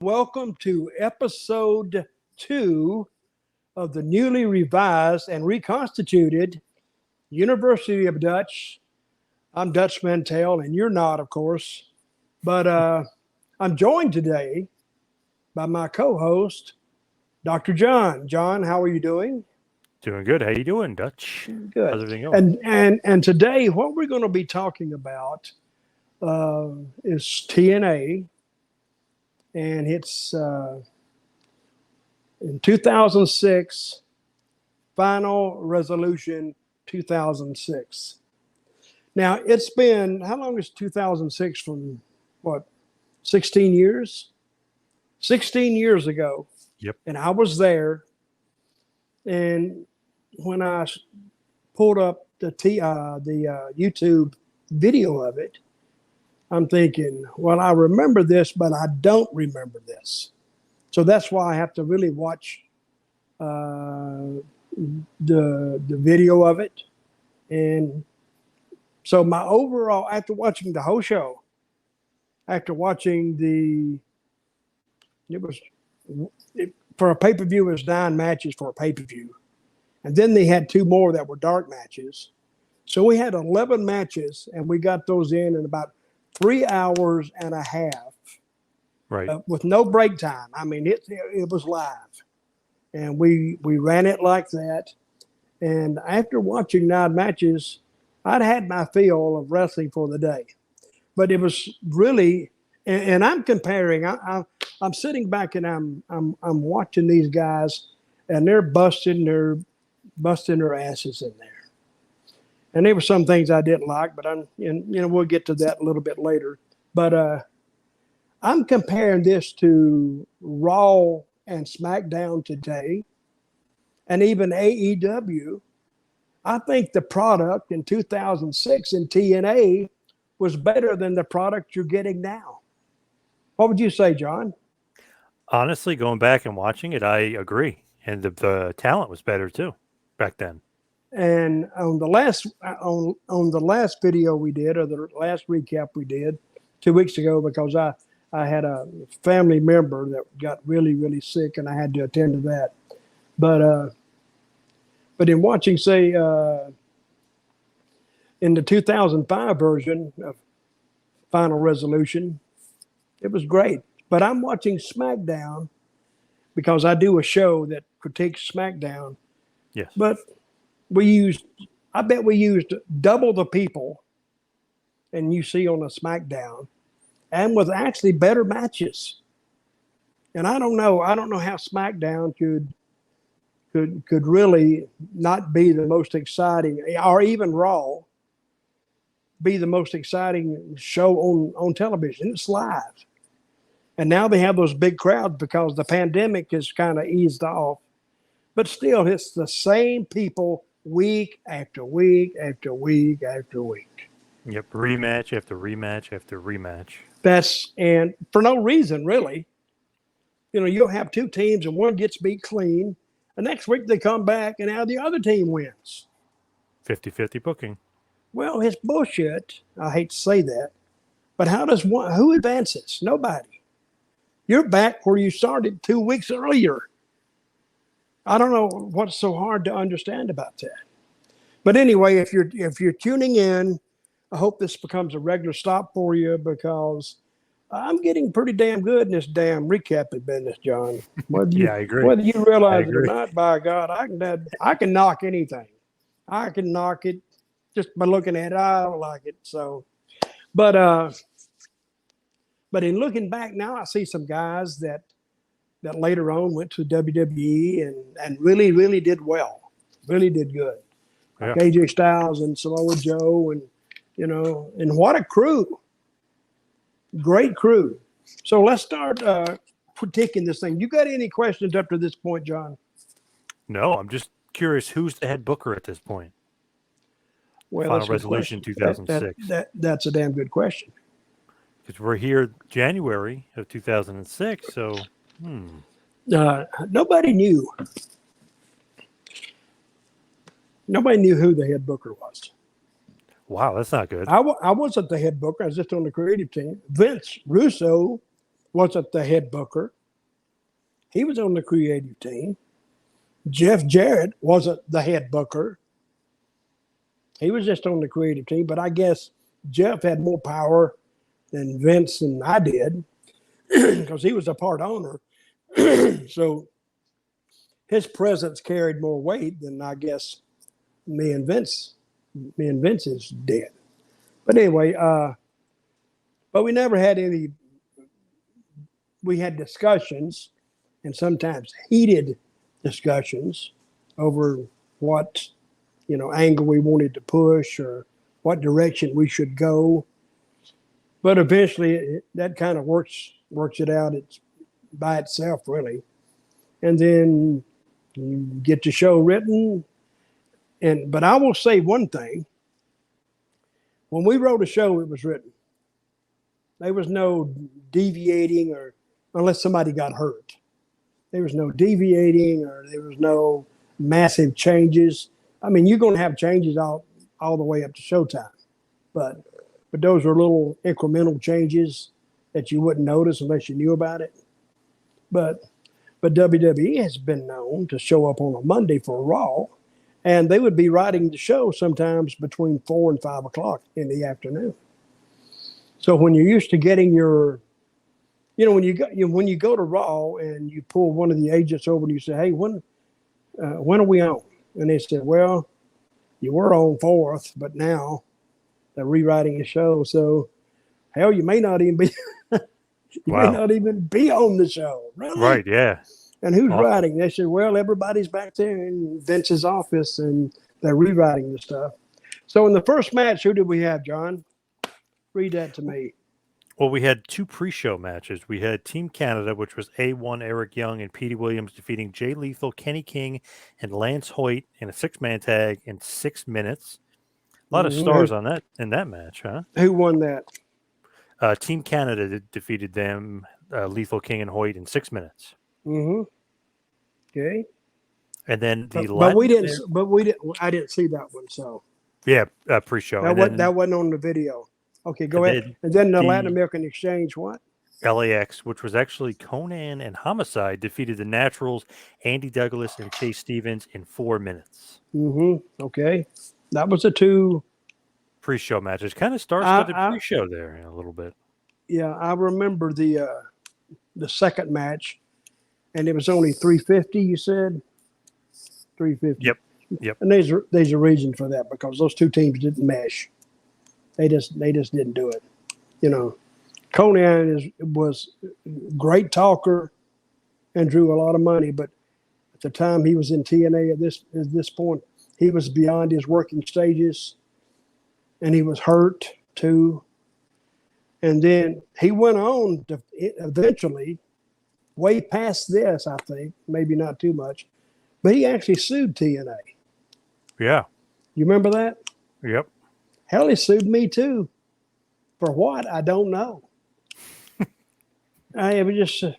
Welcome to episode 2 of the newly revised and reconstituted University of Dutch. I'm Dutch Mantell, and you're not, of course. But I'm joined today by my co-host, Dr. John. John, how are you doing? Doing good. How you doing, Dutch? Good. How's everything going? And today, what we're going to be talking about is TNA. And it's in 2006, Final Resolution 2006. Now, it's been, how long is 2006 from, what, 16 years? 16 years ago. Yep. And I was there. And when I pulled up the YouTube video of it, I'm thinking, well, I remember this, but I don't remember this. So that's why I have to really watch the video of it. And so my overall, after watching the whole show, after watching for a pay-per-view, it was 9 matches for a pay-per-view. And then they had 2 more that were dark matches. So we had 11 matches, and we got those in about 3 hours and a half, Right. With no break time. I mean, it was live, and we ran it like that. And after watching 9 matches, I'd had my fill of wrestling for the day. But it was really, and I'm comparing. I'm sitting back and I'm watching these guys, and they're busting their asses in there. And there were some things I didn't like, but we'll get to that a little bit later. But I'm comparing this to Raw and SmackDown today, and even AEW. I think the product in 2006 in TNA was better than the product you're getting now. What would you say, John? Honestly, going back and watching it, I agree. And the talent was better too back then. And on the last video we did, or the last recap we did 2 weeks ago, because I had a family member that got really, really sick, and I had to attend to that. But in watching, say, in the 2005 version of Final Resolution, it was great. But I'm watching SmackDown because I do a show that critiques SmackDown. Yes. But I bet we used double the people and you see on a SmackDown, and with actually better matches. And I don't know how SmackDown could really not be the most exciting, or even Raw be the most exciting show on television. It's live. And now they have those big crowds because the pandemic has kind of eased off. But still, it's the same people week after week after week after week. Yep. Rematch after rematch after rematch. And for no reason, really. You'll have 2 teams and one gets beat clean. And next week they come back and now the other team wins. 50-50 booking. Well, it's bullshit. I hate to say that. But who advances? Nobody. You're back where you started 2 weeks earlier. I don't know what's so hard to understand about that. But anyway, if you're tuning in, I hope this becomes a regular stop for you, because I'm getting pretty damn good in this damn recapping business, John. I agree. Whether you realize it or not, by God, I can knock anything. I can knock it just by looking at it. I don't like it. So, but in looking back now, I see some guys that later on went to WWE and really, really did well. Really did good. Yeah. Like AJ Styles and Samoa Joe, and and what a crew. Great crew. So let's start critiquing this thing. You got any questions up to this point, John? No, I'm just curious, who's the head booker at this point? Well, Final Resolution 2006. That's a damn good question. Because we're here January of 2006, so nobody knew. Nobody knew who the head booker was. Wow, that's not good. I wasn't the head booker. I was just on the creative team. Vince Russo wasn't the head booker. He was on the creative team. Jeff Jarrett wasn't the head booker. He was just on the creative team, but I guess Jeff had more power than Vince and I did because he was a part owner. So his presence carried more weight than I guess me and Vince's did. But anyway, but we never had any. We had discussions, and sometimes heated discussions over what angle we wanted to push or what direction we should go. But eventually, that kind of works it out. It's by itself, really. And then you get the show written. But I will say one thing. When we wrote a show, it was written. There was no deviating unless somebody got hurt. There was no deviating or there was no massive changes. I mean, you're going to have changes all the way up to showtime. But those are little incremental changes that you wouldn't notice unless you knew about it. But WWE has been known to show up on a Monday for a Raw, and they would be writing the show sometimes between 4 and 5 o'clock in the afternoon. So when you're used to getting when you go to Raw and you pull one of the agents over and you say, "Hey, when are we on?" And they said, "Well, you were on 4th, but now they're rewriting the show. So, hell, you may not even be may not even be on the show." Really? Right, yeah. And who's writing? They said, "Well, everybody's back there in Vince's office, and they're rewriting the stuff." So in the first match, who did we have, John? Read that to me. Well, we had 2 pre-show matches. We had Team Canada, which was A1 Eric Young and Petey Williams defeating Jay Lethal, Kenny King, and Lance Hoyt in a 6-man tag in 6 minutes. A lot of stars in that match, huh? Who won that? Team Canada defeated them, Lethal, King, and Hoyt in 6 minutes. Mm-hmm. Okay. And then I didn't see that one. So yeah, pre-show. That wasn't on the video. Okay, go ahead. And then the Latin American Exchange, what? LAX, which was actually Conan and Homicide, defeated the Naturals, Andy Douglas and Chase Stevens in 4 minutes. Mm-hmm. Okay. That was the 2 pre-show matches. Kind of star-studded pre-show there a little bit. Yeah, I remember the second match, and it was only $350. You said $350. Yep. And there's a reason for that because those 2 teams didn't mesh. They just didn't do it. Conan was a great talker and drew a lot of money, but at the time he was in TNA at this point, he was beyond his working stages, and he was hurt too. And then he went on to eventually, way past this, I think, maybe not too much, but he actually sued TNA. Yeah. You remember that? Yep. Hell, he sued me too. For what? I don't know. It was just,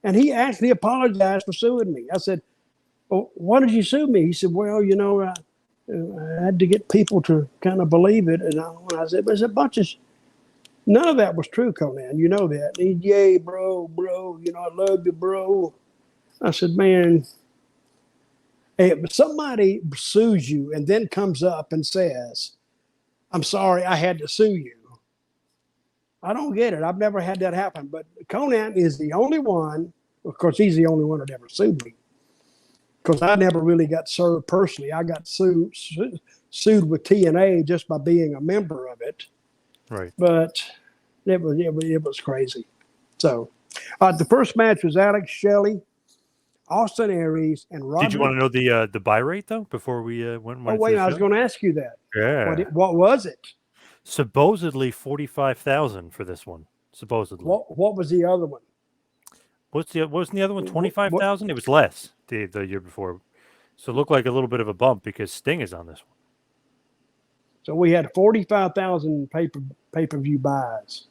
and he actually apologized for suing me. I said, "Well, why did you sue me?" He said, "Well, I had to get people to kind of believe it." And I said, "There's a bunch of." None of that was true, Conan. You know that. He, "Yay, bro. I love you, bro." I said, "Man, if somebody sues you and then comes up and says, 'I'm sorry, I had to sue you,' I don't get it. I've never had that happen. But Conan is the only one. Of course, he's the only one that ever sued me. Because I never really got served personally. I got sued with TNA just by being a member of it. Right. But it was crazy. So the first match was Alex Shelley, Austin Aries, and Roderick. Did you want to know the buy rate though before we went? Oh wait, I was going to ask you that. Yeah. What was it? Supposedly 45,000 for this one. Supposedly. What was the other one? Wasn't the other one 25,000? It was less the year before. So it looked like a little bit of a bump because Sting is on this one. So we had 45,000 pay-per-view buys.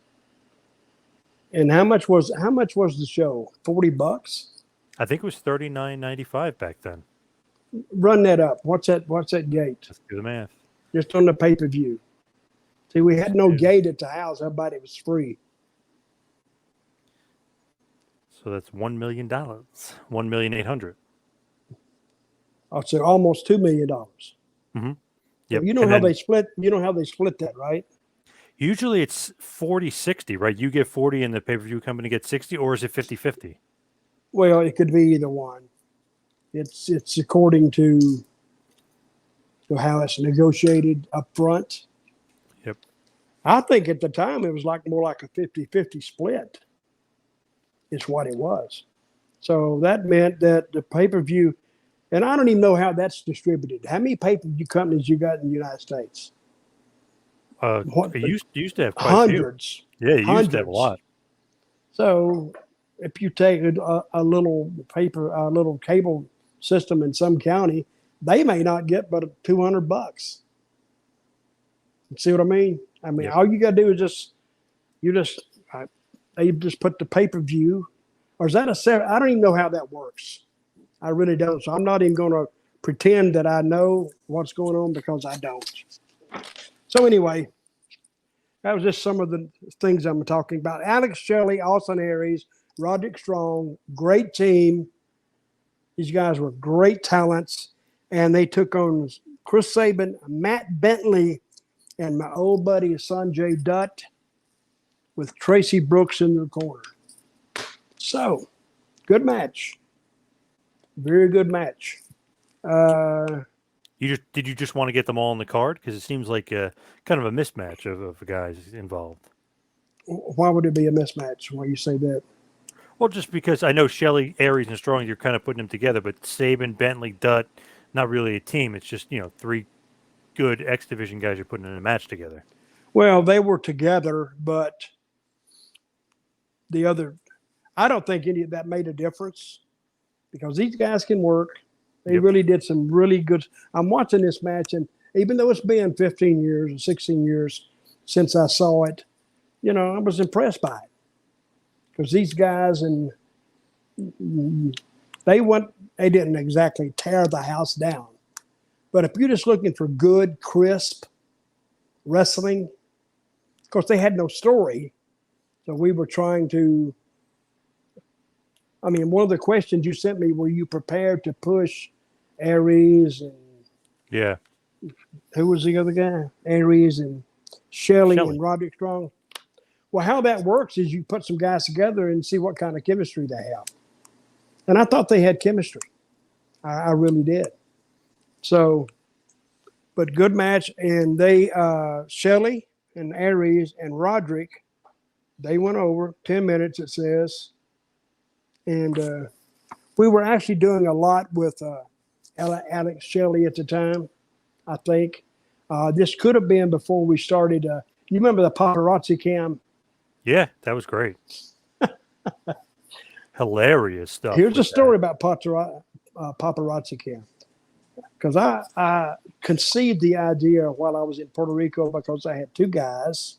And how much was the show? $40? I think it was $39.95 back then. Run that up. What's that gate? Let's do the math. Just on the pay-per-view. See, we had no gate at the house. Everybody was free. So that's $1 million. 1,800,000. I'll say almost $2 million. Mm-hmm. So Yep. you know And how then they split. You know how they split that, right? usually it's 40-60, right? You get 40 and the pay-per-view company gets 60, or is it 50-50? Well, it could be either one. It's according to how it's negotiated up front. Yep. I think at the time it was more like a 50-50 split. Is what it was. So that meant that the pay-per-view, and I don't even know how that's distributed. How many pay-per-view companies you got in the United States? What, You used to have quite a few. hundreds. Yeah, you used to have a Hundreds. lot. So if you take a little cable system in some county, they may not get but $200. See what I mean? I mean, Yep. all you got to do is they just put the pay-per-view, or is that a separate? I don't even know how that works. I really don't. So I'm not even going to pretend that I know what's going on because I don't. So anyway, that was just some of the things I'm talking about. Alex Shelley, Austin Aries, Roderick Strong, great team. These guys were great talents, and they took on Chris Sabin, Matt Bentley, and my old buddy Sanjay Dutt with Tracy Brooks in the corner. So, good match. Very good match. Did you just want to get them all on the card? Because it seems like kind of a mismatch of guys involved. Why would it be a mismatch? Why you say that? Well, just because I know Shelley, Aries, and Strong, you're kind of putting them together, but Sabin, Bentley, Dutt, not really a team. It's just, three good X Division guys you're putting in a match together. Well, they were together, but I don't think any of that made a difference because these guys can work. They really did some really good. I'm watching this match, and even though it's been 15 years or 16 years since I saw it, I was impressed by it because these guys they didn't exactly tear the house down. But if you're just looking for good, crisp wrestling, of course, they had no story. So we were trying to, one of the questions you sent me, were you prepared to push Aries and who was the other guy? Aries and Shelley and Roderick Strong. Well, how that works is you put some guys together and see what kind of chemistry they have. And I thought they had chemistry. I really did. So, but good match. And they, Shelley and Aries and Roderick, they went over 10 minutes, it says. And we were actually doing a lot with Alex Shelley at the time, I think. This could have been before we started. You remember the Paparazzi cam? Yeah, that was great. Hilarious stuff. Here's a story about Paparazzi cam. Because I conceived the idea while I was in Puerto Rico because I had two guys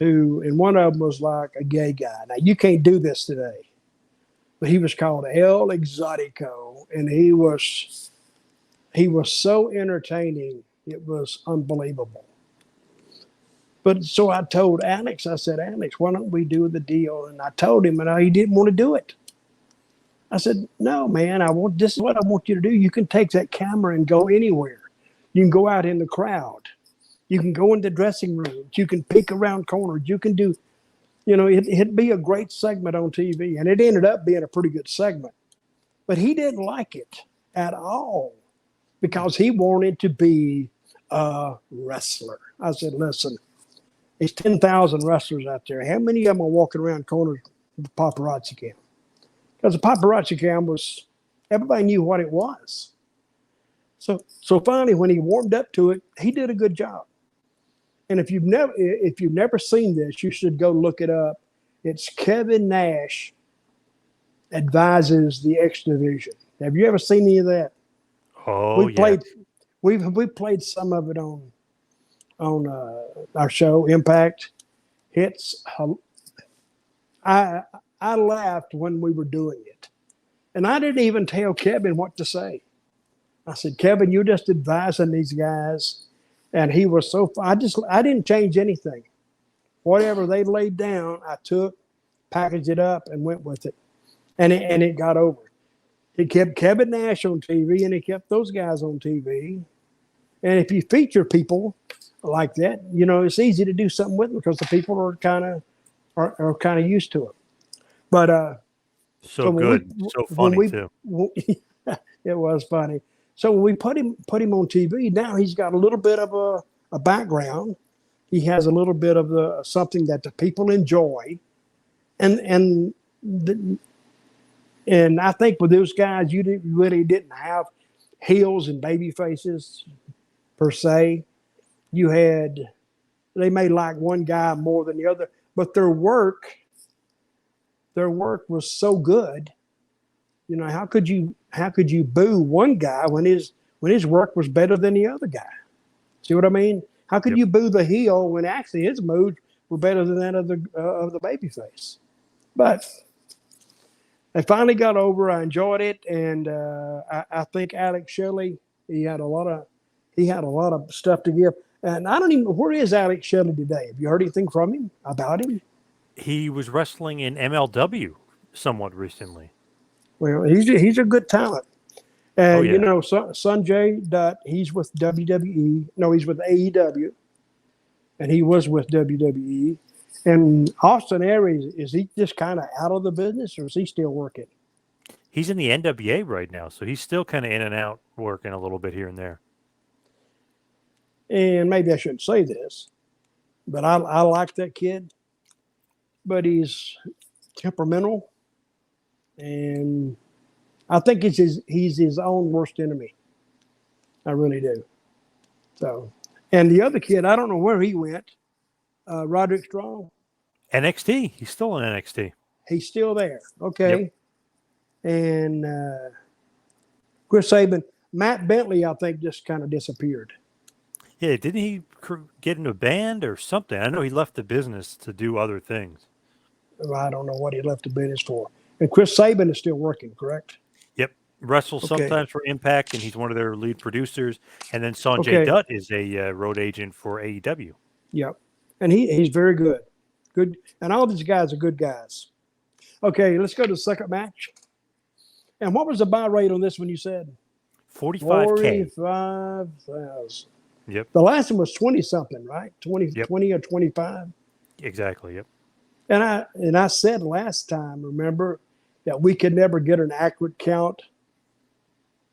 and one of them was like a gay guy. Now, you can't do this today. But he was called El Exotico, and he was so entertaining. It was unbelievable. But so I told Alex, I said, Alex, why don't we do the deal? And I told him, and he didn't want to do it. I said, no, man, this is what I want you to do. You can take that camera and go anywhere. You can go out in the crowd. You can go in the dressing rooms. You can peek around corners. You can do, it'd be a great segment on TV. And it ended up being a pretty good segment. But he didn't like it at all because he wanted to be a wrestler. I said, listen, there's 10,000 wrestlers out there. How many of them are walking around corners with the paparazzi cam? Because the paparazzi cam everybody knew what it was. So finally, when he warmed up to it, he did a good job. And if you've never seen this, you should go look it up. It's Kevin Nash advises the X Division. Have you ever seen any of that? Oh, we played some of it on our show Impact. I laughed when we were doing it, and I didn't even tell Kevin what to say. I said, Kevin, you're just advising these guys, and he was so. I didn't change anything. Whatever they laid down, I took, packaged it up, and went with it. and it got over. It kept Kevin Nash on TV, and it kept those guys on TV. And if you feature people like that, you know, it's easy to do something with them because the people are kind of used to it. But So good, so funny too. It was funny. So when we put him on TV, now he's got a little bit of a background. He has a little bit of something that the people enjoy, and I think with those guys, you really didn't have heels and baby faces per se. They may like one guy more than the other, but their work was so good. You know, how could you boo one guy when his work was better than the other guy? See what I mean? How could you boo the heel when actually his moves were better than that of the babyface? But I finally got over. I enjoyed it, and I think Alex Shelley, he had a lot of stuff to give. And I don't even know, where is Alex Shelley today? Have you heard anything from him about him? He was wrestling in MLW somewhat recently. Well, he's a good talent. And, yeah. you know, Sanjay Dutt, he's with WWE. No, he's with AEW. And he was with WWE. And Austin Aries, is he just kind of out of the business, or is he still working? He's in the NWA right now, so he's still kind of in and out working a little bit here and there. And maybe I shouldn't say this, but I like that kid. But he's temperamental. And I think he's his own worst enemy. I really do. So, and the other kid, I don't know where he went. Roderick Strong. NXT. He's still in NXT. He's still there. Okay. Yep. And Chris Sabin. Matt Bentley, I think, just kind of disappeared. Yeah, didn't he get into a band or something? I know he left the business to do other things. I don't know what he left the business for. And Chris Sabin is still working, correct? Yep. Wrestles sometimes for Impact, and he's one of their lead producers. And then Sanjay Dutt is a road agent for AEW. Yep. And he's very good. Good. And all these guys are good guys. Okay, let's go to the second match. And what was the buy rate on this one you said? 45K. 45,000. Yep. The last one was 20-something, right? 20 or 25? Exactly, yep. And I said last time, remember, that we could never get an accurate count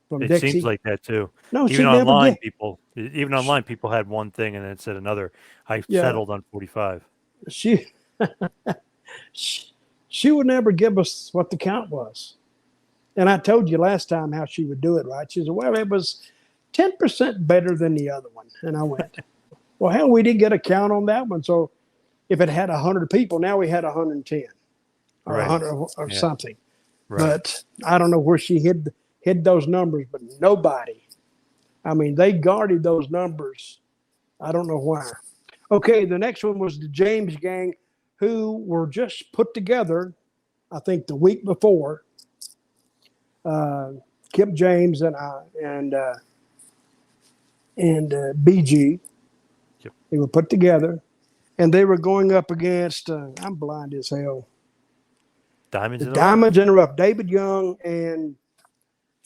from Dixie. It seems like that too. No, even online people had one thing and then said another. I settled on 45. She would never give us what the count was. And I told you last time how she would do it, right? She said, well, it was 10% better than the other one. And I went, well, hell, we didn't get a count on that one. So if it had 100 people, now we had 110 or 100 or something. Right. But I don't know where she hid those numbers, but nobody. I mean, they guarded those numbers. I don't know why. Okay, the next one was the James Gang, who were just put together, I think, the week before. Kip James and BG. Yep. They were put together, and they were going up against. I'm blind as hell. Diamonds in the Rough. David Young and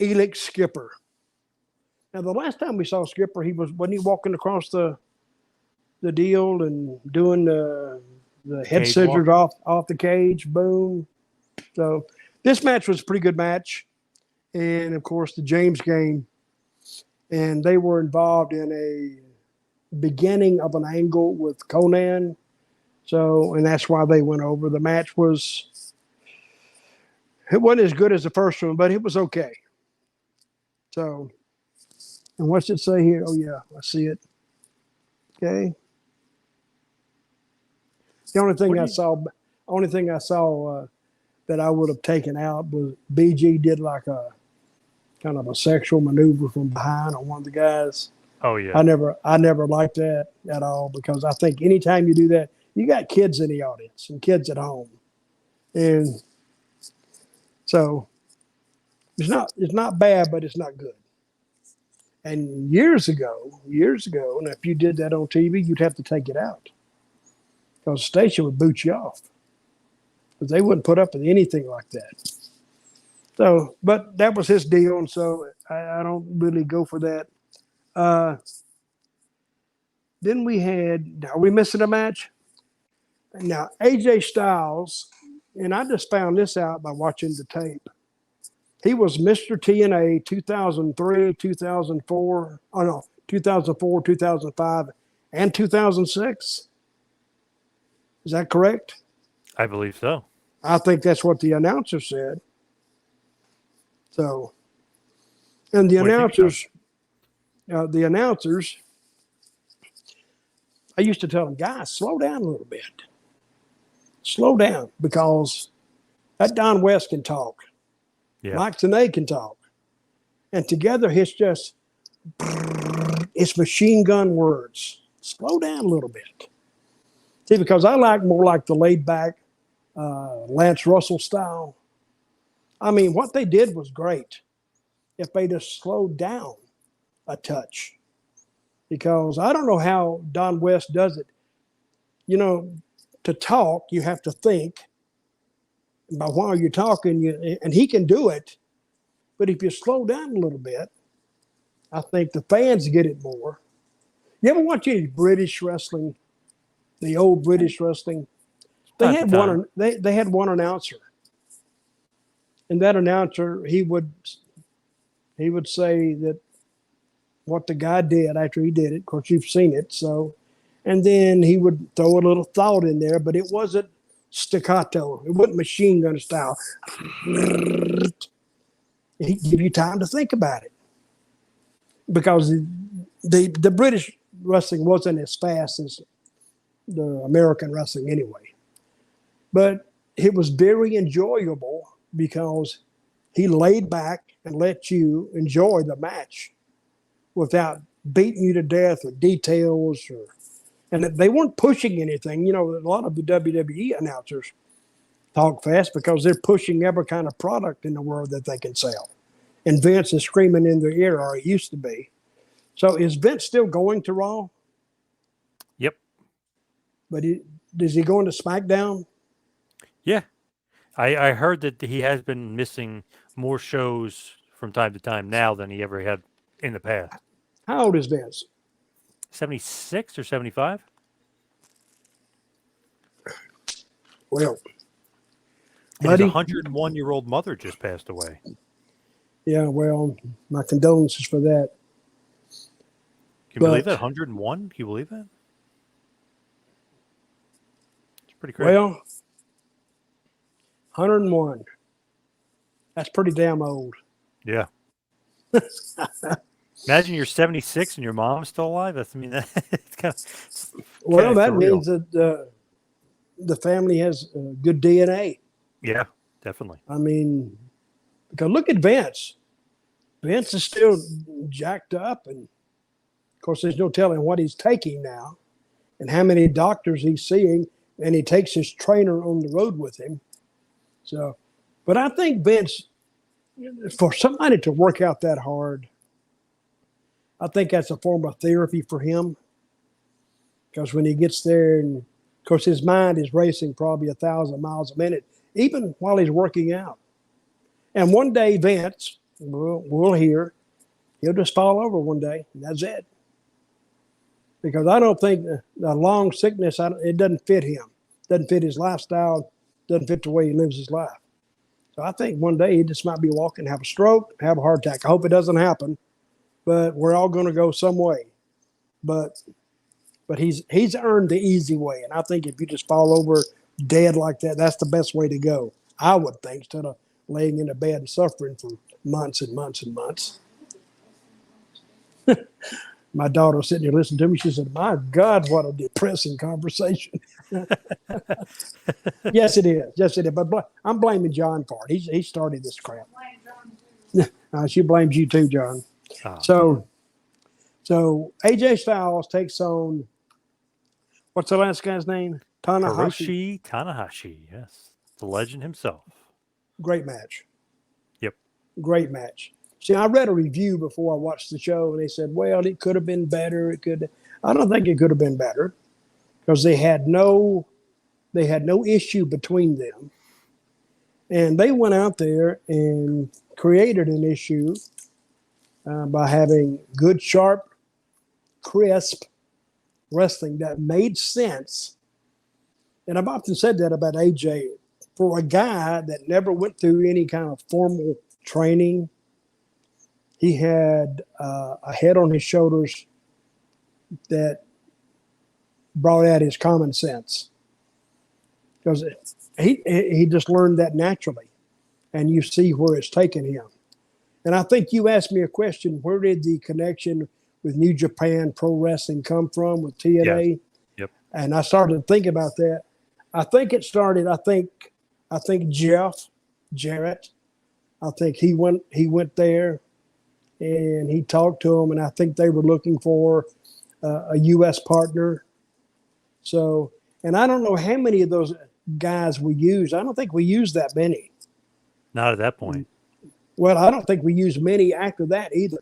Elix Skipper. Now, the last time we saw Skipper, wasn't he walking across the deal and doing the head scissors off the cage? Boom. So this match was a pretty good match. And, of course, the James Gang. And they were involved in a beginning of an angle with Conan. So, and that's why they went over. The match it wasn't as good as the first one, but it was okay. So, and what's it say here? Oh, yeah, I see it. Okay. The only thing I saw that I would have taken out was BG did like a kind of a sexual maneuver from behind on one of the guys. Oh yeah. I never liked that at all, because I think anytime you do that, you got kids in the audience and kids at home. And so it's not bad, but it's not good. And years ago, and if you did that on TV, you'd have to take it out, because the station would boot you off, because they wouldn't put up with anything like that. So, but that was his deal, and so I don't really go for that. Then we had, are we missing a match? Now, AJ Styles, and I just found this out by watching the tape. He was Mr. TNA 2003, 2004, 2004, 2005, and 2006. Is that correct? I believe so. I think that's what the announcer said. So, and the announcers, I used to tell them, guys, slow down a little bit. Slow down, because that Don West can talk. Yeah. Mike Tenay can talk. And together it's machine gun words. Slow down a little bit. See, because I like more like the laid back Lance Russell style. I mean, what they did was great if they just slowed down a touch. Because I don't know how Don West does it. You know, to talk, you have to think. But while you're talking, and he can do it. But if you slow down a little bit, I think the fans get it more. You ever watch any British wrestling? The old British wrestling? They had one announcer. And that announcer, he would say that what the guy did after he did it. Of course, you've seen it. So, and then he would throw a little thought in there, but it wasn't staccato. It wasn't machine gun style. He'd give you time to think about it, because the British wrestling wasn't as fast as the American wrestling anyway. But it was very enjoyable because he laid back and let you enjoy the match without beating you to death or details, and they weren't pushing anything. You know, a lot of the WWE announcers talk fast because they're pushing every kind of product in the world that they can sell. And Vince is screaming in their ear, or he used to be. So is Vince still going to Raw? Yep. But is he going to SmackDown? Yeah. I heard that he has been missing more shows from time to time now than he ever had in the past. How old is Vince? 76 or 75? Well, and his 101-year-old mother just passed away. Yeah, well, my condolences for that. Can you believe that? 101? Can you believe that? It's pretty crazy. Well, 101. That's pretty damn old. Yeah. Imagine you're 76 and your mom's still alive. It's kind of well, that means that the family has good DNA. Yeah, definitely. I mean, because look at Vince. Vince is still jacked up, and of course, there's no telling what he's taking now, and how many doctors he's seeing, and he takes his trainer on the road with him. So, but I think Vince, for somebody to work out that hard, I think that's a form of therapy for him. Because when he gets there, and of course his mind is racing probably 1,000 miles a minute, even while he's working out. And one day Vince, we'll hear, he'll just fall over one day, and that's it. Because I don't think the long sickness, it doesn't fit him. Doesn't fit his lifestyle, doesn't fit the way he lives his life. So I think one day he just might be walking, have a stroke, have a heart attack. I hope it doesn't happen, but we're all going to go some way. But he's earned the easy way, and I think if you just fall over dead like that, that's the best way to go, I would think, instead of laying in a bed and suffering for months and months and months. My daughter was sitting there listening to me. She said, "My God, what a depressing conversation." Yes, it is. Yes, it is. But I'm blaming John for it. He started this crap. She blames you too, John. So AJ Styles takes on, what's the last guy's name? Hiroshi Tanahashi. Yes, the legend himself. Great match. Yep. Great match. See, I read a review before I watched the show, and they said, well, it could have been better. I don't think it could have been better, because they had no issue between them. And they went out there and created an issue by having good, sharp, crisp wrestling that made sense. And I've often said that about AJ. For a guy that never went through any kind of formal training, he had a head on his shoulders that brought out his common sense. Because he just learned that naturally. And you see where it's taken him. And I think you asked me a question, where did the connection with New Japan Pro Wrestling come from with TNA? Yes. Yep. And I started to think about that. I think it started, I think Jeff Jarrett, I think he went there and he talked to them, and I think they were looking for a U.S. partner. So, and I don't know how many of those guys we used. I don't think we used that many. Not at that point. Well, I don't think we used many after that either.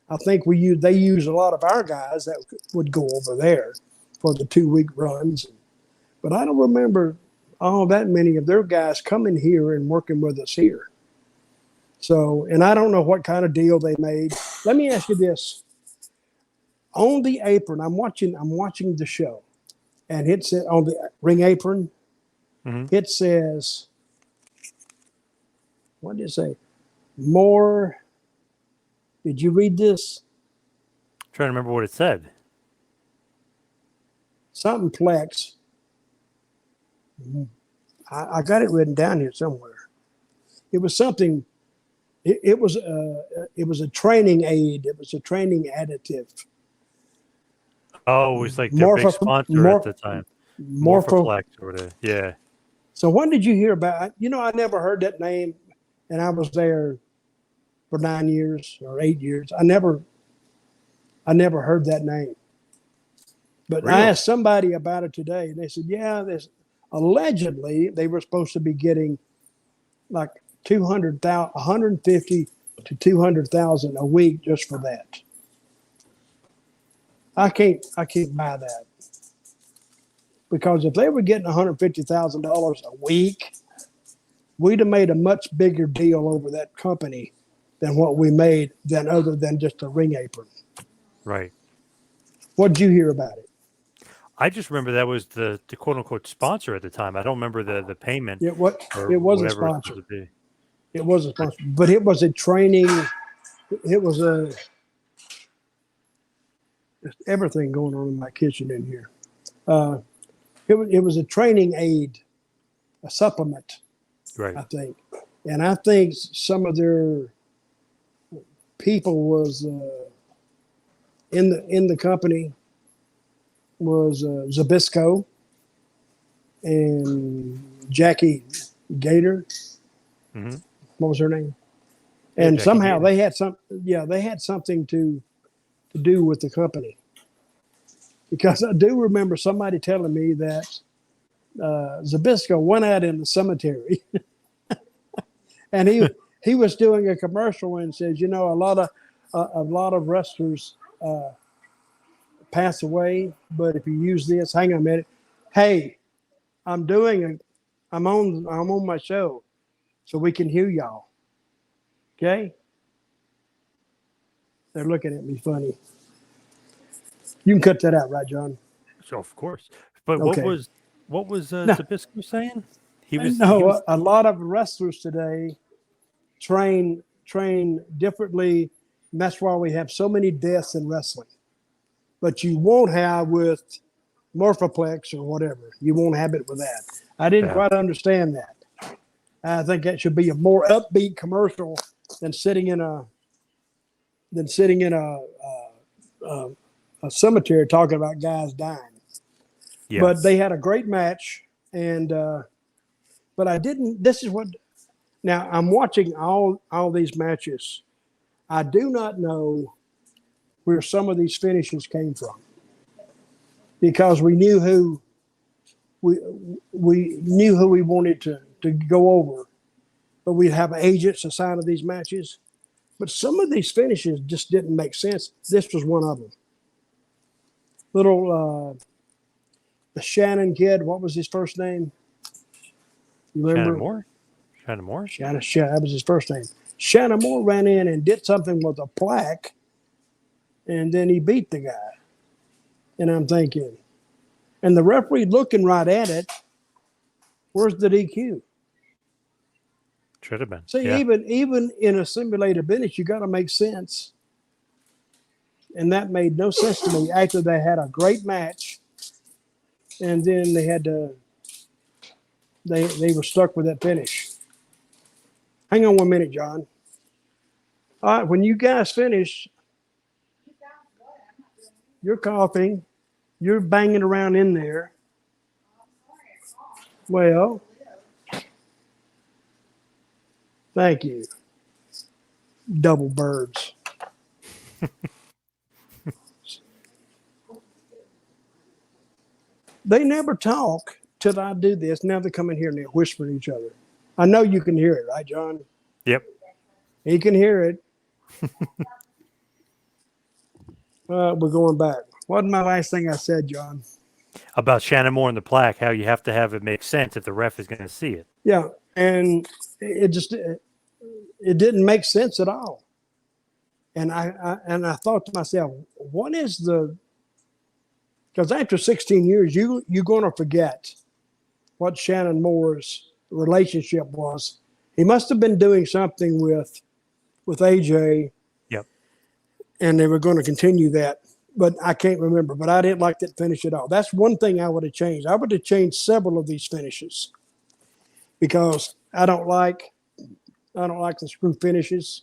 I think they used a lot of our guys that would go over there for the 2-week runs. But I don't remember all that many of their guys coming here and working with us here. So, and I don't know what kind of deal they made. Let me ask you this. On the apron, I'm watching the show, and it said on the ring apron, it says, what did it say? More. Did you read this? I'm trying to remember what it said. Something Plex. I got it written down here somewhere. It was something. It was a training aid. It was a training additive. Oh, it was like their big sponsor at the time. Morphoplex or whatever. Yeah. So when did you hear about? I never heard that name, and I was there for 9 years or 8 years. I never heard that name. But Really? I asked somebody about it today, and they said, yeah, allegedly they were supposed to be getting like 150 to 200,000 a week just for that. I can't buy that, because if they were getting $150,000 a week, we'd have made a much bigger deal over that company than what we made, other than just a ring apron. Right. What did you hear about it? I just remember that was the quote unquote sponsor at the time. I don't remember the payment. It was a sponsor. It was a sponsor, but it was a training. It was everything going on in my kitchen in here. It was a training aid, a supplement, right? I think, and I think some of their people was in the company was Zabisco and Jackie Gator. Mm-hmm. What was her name? And somehow they had something to do with the company, because I do remember somebody telling me that Zabisco went out in the cemetery and he was doing a commercial and says, a lot of wrestlers pass away, but if you use this, hang on a minute. Hey, I'm on my show, so we can hear y'all. Okay? They're looking at me funny. You can cut that out, right, John? So of course. But okay. what was Zabisco saying? A lot of wrestlers today train differently, and that's why we have so many deaths in wrestling. But you won't have with Morphoplex or whatever. You won't have it with that. I didn't quite understand that. I think that should be a more upbeat commercial than sitting in a cemetery talking about guys dying. Yes. But they had a great match, and but I didn't. This is what. Now I'm watching all these matches. I do not know where some of these finishes came from, because we knew who we wanted to go over, but we'd have agents assigned to these matches. But some of these finishes just didn't make sense. This was one of them. The Shannon kid, what was his first name? You remember? Shannon Moore? Shannon Moore? Shannon, that was his first name. Shannon Moore ran in and did something with a plaque, and then he beat the guy. And I'm thinking, and the referee looking right at it, where's the DQ? Should have been. See, even in a simulated finish, you got to make sense. And that made no sense to me after they had a great match, and then they had to. They were stuck with that finish. Hang on 1 minute, John. All right, when you guys finish, you're coughing, you're banging around in there. Well, thank you. Double birds. They never talk till I do this. Now they come in here and they whisper to each other. I know you can hear it, right, John? Yep. He can hear it. We're going back. What was my last thing I said, John? About Shannon Moore and the plaque, how you have to have it make sense if the ref is going to see it. Yeah, and it didn't make sense at all. And I thought to myself, what is the? Because after 16 years, you're going to forget what Shannon Moore's relationship was. He must have been doing something with AJ. Yep. And they were going to continue that, but I can't remember. But I didn't like that finish at all. That's one thing I would have changed. I would have changed several of these finishes because I don't like the screw finishes.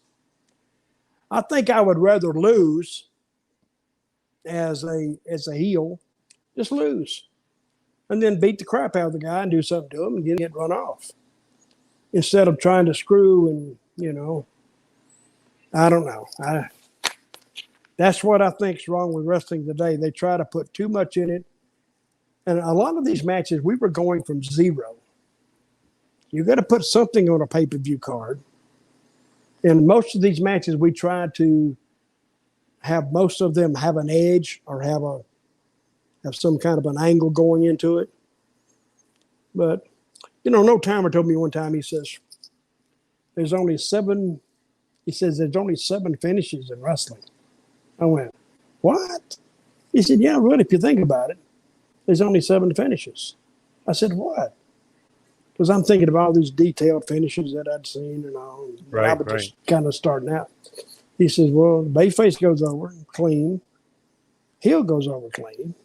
I think I would rather lose as a heel, just lose, and then beat the crap out of the guy and do something to him and get run off, instead of trying to screw and I don't know. That's what I think's wrong with wrestling today. They try to put too much in it, and a lot of these matches we were going from zero. You got to put something on a pay-per-view card, and most of these matches we tried to have most of them have an edge or have some kind of an angle going into it. But, No Timer told me one time, he says, there's only 7 finishes in wrestling. I went, what? He said, yeah, really, if you think about it, there's only 7 finishes. I said, what? Because I'm thinking of all these detailed finishes that I'd seen and all. Right, I was just kind of starting out. He says, well, babyface goes over clean. Heel goes over clean.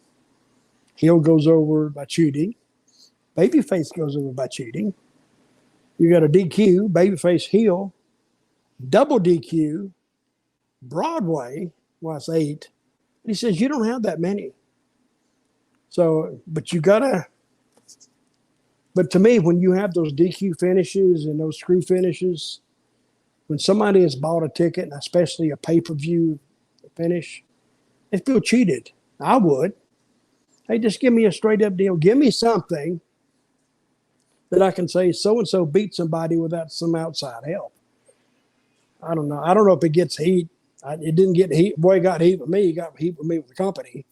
Heel goes over by cheating. Babyface goes over by cheating. You got a DQ, babyface, heel, double DQ, Broadway. Well, it's 8. He says, you don't have that many. So, but to me, when you have those DQ finishes and those screw finishes, when somebody has bought a ticket, and especially a pay-per-view finish, they feel cheated. I would. Hey, just give me a straight-up deal. Give me something that I can say so-and-so beat somebody without some outside help. I don't know. I don't know if it gets heat. It didn't get heat. Boy, it got heat with me. He got heat with me with the company.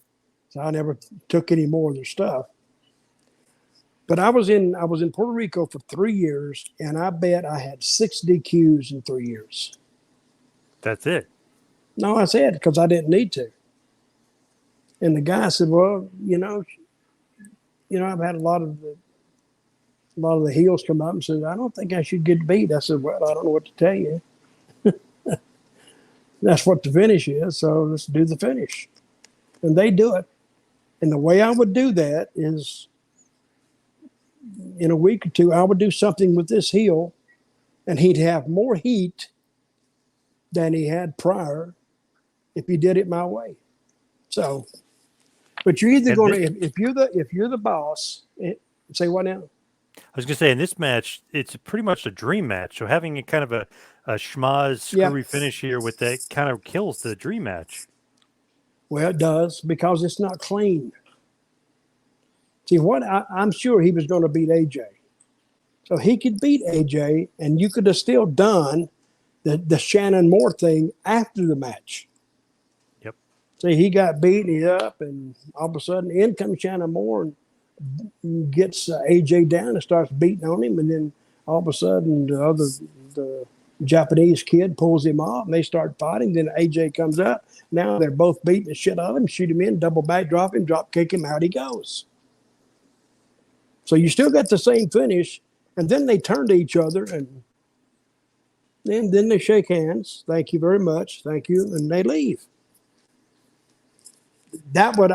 So I never took any more of their stuff. But I was in Puerto Rico for 3 years, and I bet I had 6 DQs in 3 years. That's it. No, I said because I didn't need to. And the guy said, "Well, I've had a lot of the heels come up and said, I don't think I should get beat." I said, "Well, I don't know what to tell you. That's what the finish is, so let's do the finish." And they do it. And the way I would do that is, in a week or 2, I would do something with this heel, and he'd have more heat than he had prior if he did it my way. So, but you're either going to, if you're the boss, say what now? I was going to say, in this match, it's pretty much a dream match. So having a kind of a schmozz screwy finish here with that kind of kills the dream match. Well, it does, because it's not clean. See, I'm sure he was going to beat AJ. So he could beat AJ, and you could have still done the Shannon Moore thing after the match. Yep. See, he got beaten up, and all of a sudden, in comes Shannon Moore and gets AJ down and starts beating on him. And then all of a sudden the Japanese kid pulls him off, and they start fighting. Then AJ comes up. Now they're both beating the shit out of him, shoot him in, double backdrop him, drop kick him, out he goes. So you still got the same finish, and then they turn to each other, and then they shake hands. Thank you very much. Thank you, and they leave. That would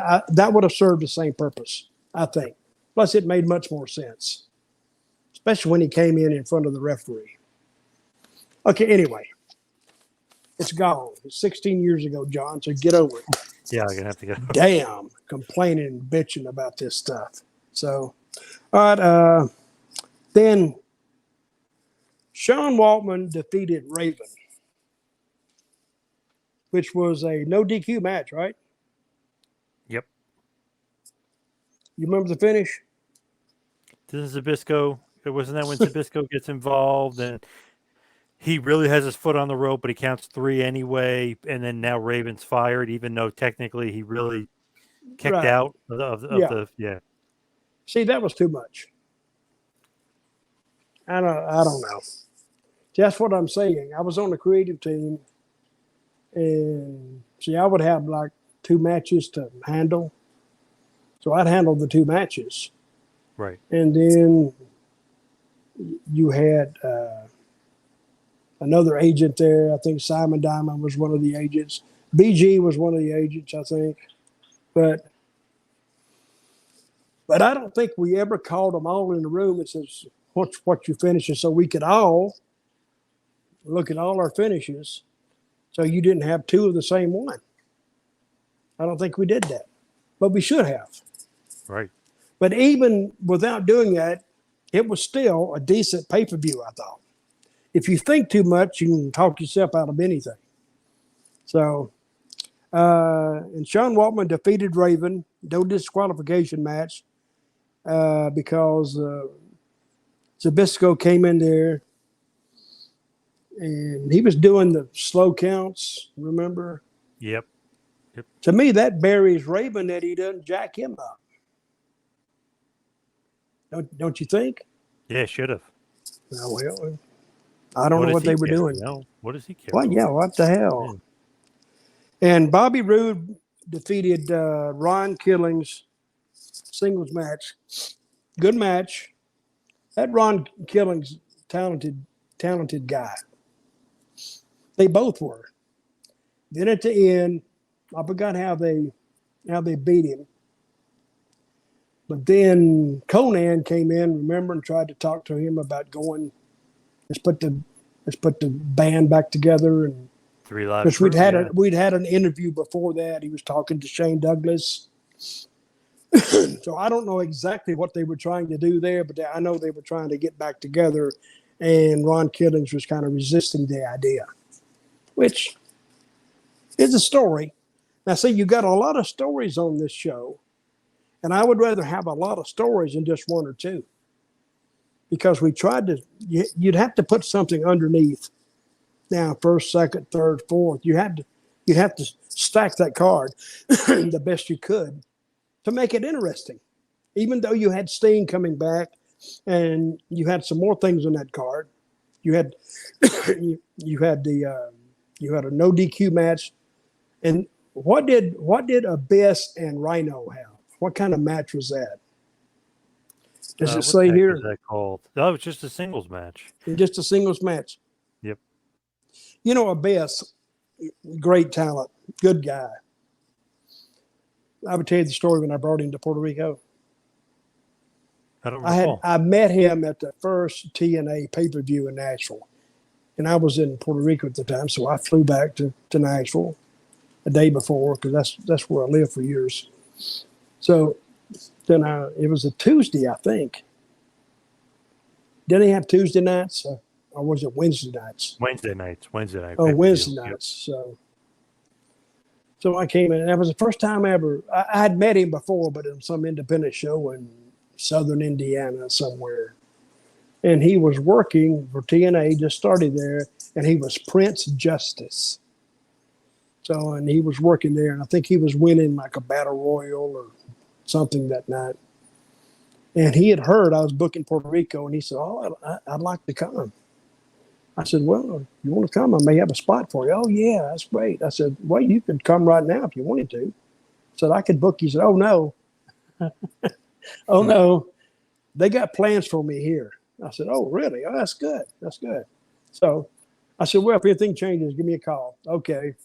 have served the same purpose, I think. Plus, it made much more sense, especially when he came in front of the referee. Okay, anyway, it's gone. It's 16 years ago, John, so get over it. Yeah, I'm going to have to go. Damn, complaining and bitching about this stuff. So, all right, then Sean Waltman defeated Raven, which was a no DQ match, right? Yep. You remember the finish? This is Zbyszko. It wasn't that when Zbyszko gets involved and he really has his foot on the rope, but he counts 3 anyway. And then now Raven's fired, even though technically he really kicked out of the. See, that was too much. I don't know. That's what I'm saying. I was on the creative team, and see, I would have like 2 matches to handle. So I'd handle the 2 matches. Right. And then you had another agent there. I think Simon Diamond was one of the agents. BG was one of the agents, I think. But I don't think we ever called them all in the room and says, what you finishing, so we could all look at all our finishes, so you didn't have 2 of the same one. I don't think we did that, but we should have. Right. But even without doing that, it was still a decent pay-per-view, I thought. If you think too much, you can talk yourself out of anything. So, and Sean Waltman defeated Raven, no disqualification match, because Zbyszko came in there and he was doing the slow counts, remember? Yep. To me, that buries Raven that he doesn't jack him up. Don't you think? Yeah, should have. Oh, well, I don't know what they were doing. No, what does he care? Well, yeah, what the hell? Yeah. And Bobby Roode defeated Ron Killings singles match. Good match. That Ron Killings, talented guy. They both were. Then at the end, I forgot how they beat him. But then Conan came in, remember, and tried to talk to him about going. Let's put the band back together, and 3 Live. because we'd had an interview before that. He was talking to Shane Douglas. So I don't know exactly what they were trying to do there, but I know they were trying to get back together, and Ron Killings was kind of resisting the idea, which is a story. Now, see, you got a lot of stories on this show, and I would rather have a lot of stories than just 1 or 2, because we tried to. You'd have to put something underneath. Now, 1st, 2nd, 3rd, 4th, you'd have to stack that card the best you could to make it interesting. Even though you had Sting coming back, and you had some more things on that card, you had you had a no DQ match, and what did Abyss and Rhino have? What kind of match was that? Does it say here? What was that called? No, it was just a singles match. Just a singles match. Yep. You know, Abyss, great talent, good guy. I would tell you the story when I brought him to Puerto Rico. I don't recall. I met him at the first TNA pay-per-view in Nashville. And I was in Puerto Rico at the time, so I flew back to Nashville a day before, because that's where I lived for years. So then it was a Tuesday, I think. Didn't he have Tuesday nights? Or was it Wednesday nights? Wednesday nights. Oh, Wednesday nights. Yep. So I came in, and that was the first time ever. I had met him before, but in some independent show in southern Indiana somewhere. And he was working for TNA, just started there, and he was Prince Justice. So, and he was working there, and I think he was winning like a battle royal or something that night. And he had heard I was booking Puerto Rico, and he said, "Oh, I'd like to come." I said, "Well, you want to come? I may have a spot for you." "Oh, yeah, that's great." I said, "Well, you could come right now if you wanted to." I said, "I could book you." He said, "Oh, no. Oh, no. They got plans for me here." I said, "Oh, really? Oh, that's good. That's good." So I said, "Well, if anything changes, give me a call." Okay.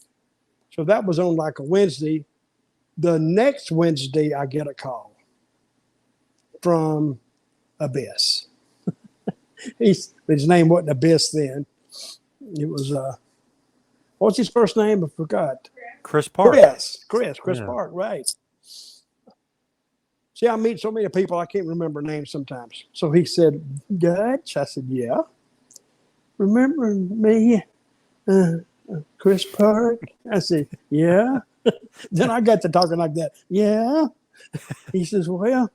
So that was on like a Wednesday. The next Wednesday, I get a call from Abyss. His name wasn't Abyss then. It was, what's his first name? I forgot. Chris Park. Chris Yeah. Park, right. See, I meet so many people, I can't remember names sometimes. So he said, "Dutch?" I said, "Yeah." "Remember me, Chris Park?" I said, "Yeah." Then I got to talking like that. "Yeah." He says, "Well,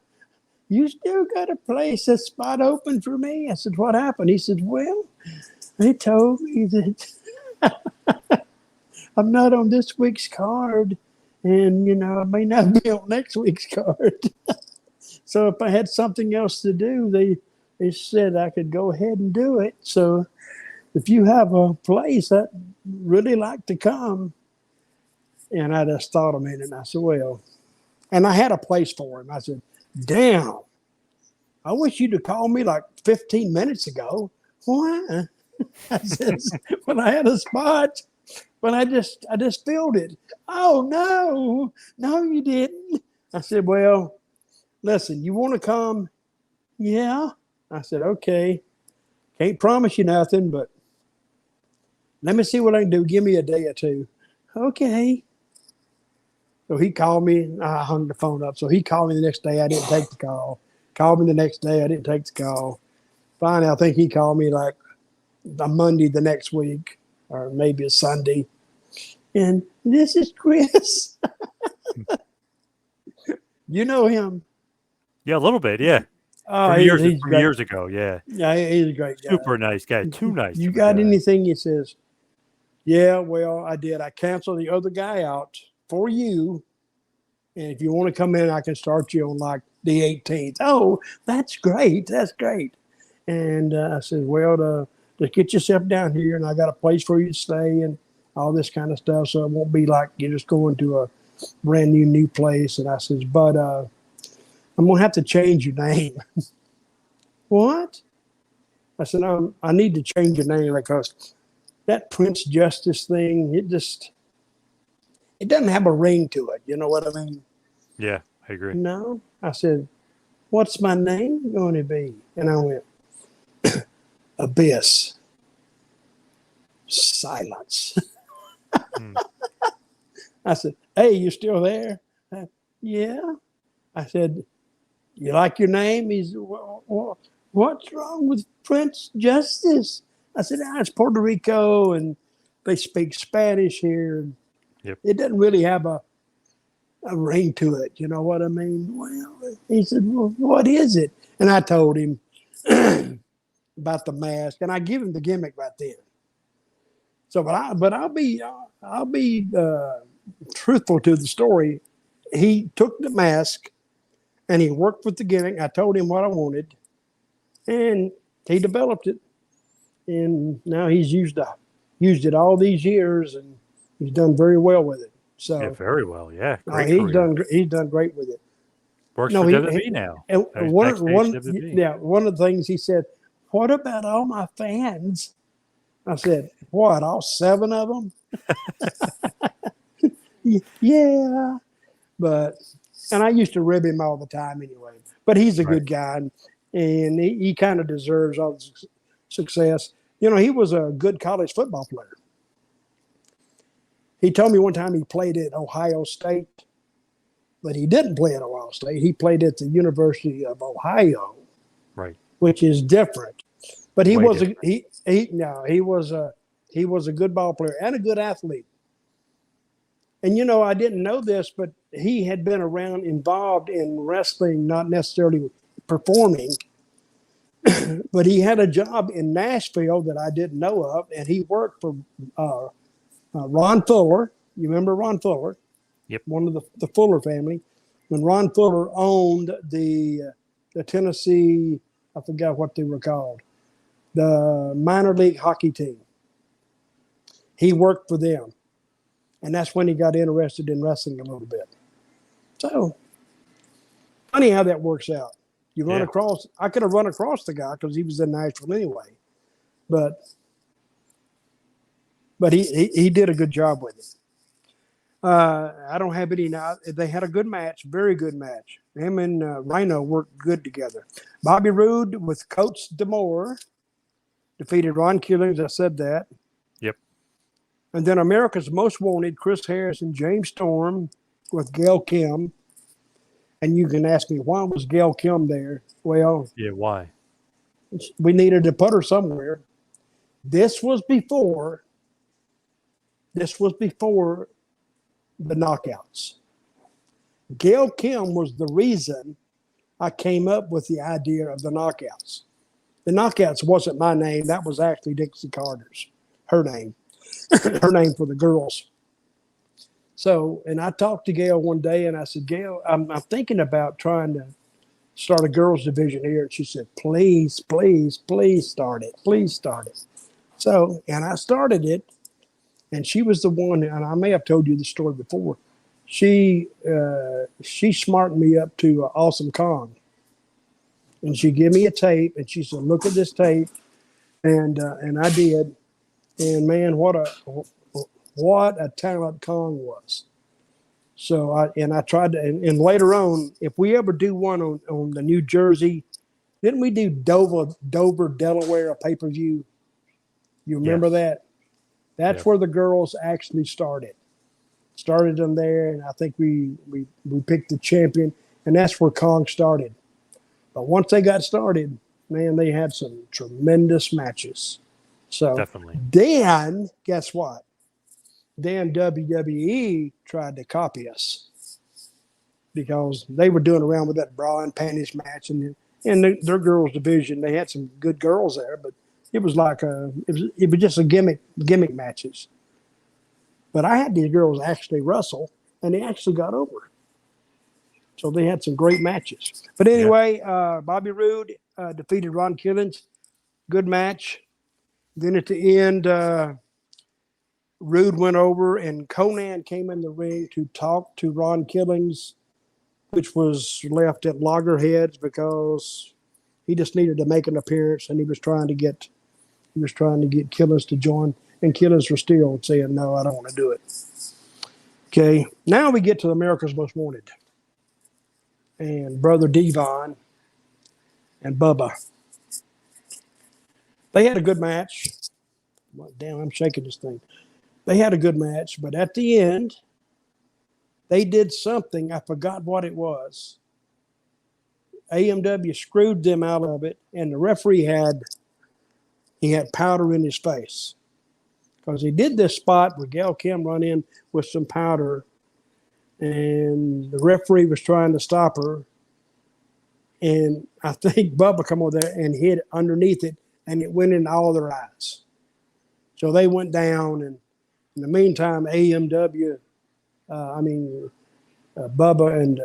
you still got a spot open for me?" I said, "What happened?" He said, "Well, they told me that I'm not on this week's card, and I may not be on next week's card. So if I had something else to do, they said I could go ahead and do it. So if you have a place, I'd really like to come." And I just thought a minute, and I said, "Well," and I had a place for him. I said, "Damn, I wish you'd have called me like 15 minutes ago." "Why?" I said, "When I had a spot, but I just filled it." "Oh, no, you didn't." I said, "Well, listen, you want to come?" "Yeah." I said, "Okay. Can't promise you nothing, but let me see what I can do. Give me a day or two." "Okay." So he called me. I hung the phone up. So he called me the next day. I didn't take the call. Called me the next day. I didn't take the call. Finally, I think he called me like a Monday the next week, or maybe a Sunday. And, "This is Chris." You know him. Yeah, a little bit. Yeah. Oh, From he's great. years ago. Yeah. Yeah, he's a great guy. Super nice guy. Too nice. You of a got guy. anything? He says, "Yeah, well, I did. I canceled the other guy out for you. And if you want to come in, I can start you on like the 18th. "Oh, that's great. That's great." And I said, "Well, to get yourself down here, and I got a place for you to stay and all this kind of stuff. So it won't be like you're just going to a brand new place." And I says, "But I'm going to have to change your name." "What?" I said, "I need to change your name because that Prince Justice thing, it doesn't have a ring to it. You know what I mean?" Yeah, I agree. "No." I said, "What's my name going to be?" And I went, "Abyss." Silence. Hmm. I said, "Hey, you still there?" "Yeah." I said, "You like your name?" He said, "What's wrong with Prince Justice?" I said, "It's Puerto Rico, and they speak Spanish here. Yep. It doesn't really have a ring to it. You know what I mean?" "Well," he said, "well, what is it?" And I told him about the mask, and I give him the gimmick right then. So, but I'll be truthful to the story. He took the mask and he worked with the gimmick. I told him what I wanted, and he developed it. And now he's used it all these years, and he's done very well with it. So Yeah, very well. Yeah. Great he's career. done great with it. Works No, for he WWE now. and Backstage WWE. one of the things he said, "What about all my fans?" I said, "What, all 7 of them?" "Yeah." And I used to rib him all the time anyway. But he's a Right. good guy, and he kind of deserves all the success. He was a good college football player. He told me one time he played at Ohio State, but he didn't play at Ohio State. He played at the University of Ohio, Right. which is different. But he Way was different. he was a good ball player and a good athlete. And I didn't know this, but he had been around involved in wrestling, not necessarily performing, but he had a job in Nashville that I didn't know of, and he worked for Ron Fuller. You remember Ron Fuller? Yep. One of the Fuller family. When Ron Fuller owned the the Tennessee, I forgot what they were called, the minor league hockey team. He worked for them. And that's when he got interested in wrestling a little bit. So, funny how that works out. You run across, I could have run across the guy because he was in Nashville anyway. But he did a good job with it. I don't have any now. They had a good match, very good match. Him and Rhino worked good together. Bobby Roode with Coach D'Amore defeated Ron Killings. I said that. Yep. And then America's Most Wanted, Chris Harris and James Storm with Gail Kim. And you can ask me, why was Gail Kim there? Well, yeah, why? We needed to put her somewhere. This was before the knockouts. Gail Kim was the reason I came up with the idea of the knockouts. The knockouts wasn't my name. That was actually Dixie Carter's, her name, her name for the girls. So, and I talked to Gail one day and I said, Gail, I'm thinking about trying to start a girls division here. And she said, please, please, please start it. Please start it. So, and I started it. And she was the one, and I may have told you the story before. She smartened me up to Awesome Kong. And she gave me a tape, and she said, look at this tape. And I did. And man, what a talent Kong was. So I tried to, and later on, if we ever do one on the New Jersey, didn't we do Dover, Delaware, a pay-per-view? You remember that? That's where the girls actually started. Started them there, and I think we picked the champion, and that's where Kong started. But once they got started, man, they had some tremendous matches. So Definitely. then, guess what? Then WWE tried to copy us because they were doing around with that bra and panties match, and their girls division, they had some good girls there, but it was like it was just a gimmick matches. But I had these girls actually wrestle, and they actually got over. So they had some great matches. But anyway, Bobby Roode defeated Ron Killings. Good match. Then at the end, Roode went over, and Conan came in the ring to talk to Ron Killings, which was left at loggerheads because he just needed to make an appearance, and he was trying to get Killings to join, and Killings were still saying, no, I don't want to do it. Okay, now we get to America's Most Wanted. And Brother Devon and Bubba. They had a good match. Damn, I'm shaking this thing. They had a good match, but at the end, they did something. I forgot what it was. AMW screwed them out of it, and the referee had powder in his face because he did this spot where Gail Kim run in with some powder, and the referee was trying to stop her, and I think Bubba come over there and hit underneath it, and it went in all their eyes. So they went down, and in the meantime, AMW, Bubba and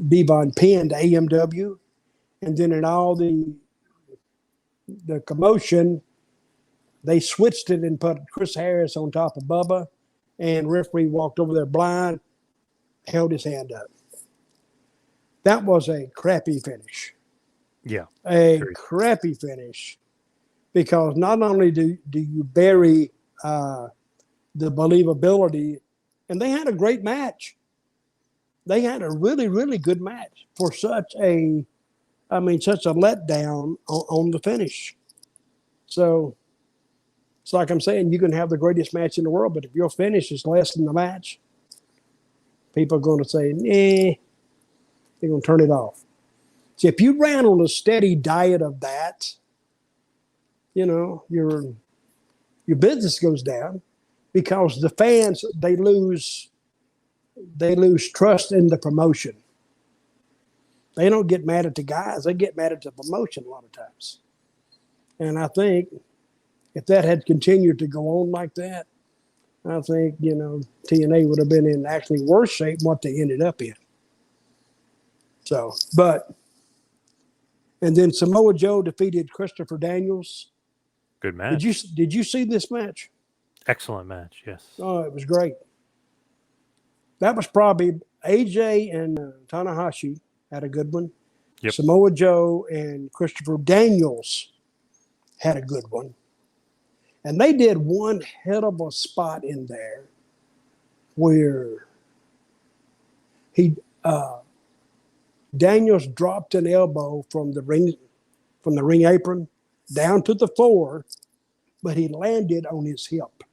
Devon pinned AMW, and then in all the commotion, they switched it and put Chris Harris on top of Bubba, and referee walked over there blind, held his hand up. That was a crappy finish. Yeah. Crappy finish, because not only do you bury the believability, and they had a great match. They had a really, really good match for such a letdown on the finish. So it's like I'm saying, you can have the greatest match in the world, but if your finish is less than the match, people are going to say, nah, they're going to turn it off. See, if you ran on a steady diet of that, your business goes down because the fans, they lose trust in the promotion. They don't get mad at the guys. They get mad at the promotion a lot of times. And I think if that had continued to go on like that, I think, TNA would have been in actually worse shape than what they ended up in. So, but And then Samoa Joe defeated Christopher Daniels. Good match. Did you see this match? Excellent match. Yes. Oh, it was great. That was probably AJ and Tanahashi had a good one. Yep. Samoa Joe and Christopher Daniels had a good one. And they did one hell of a spot in there where Daniels dropped an elbow from the ring apron down to the floor, but he landed on his hip.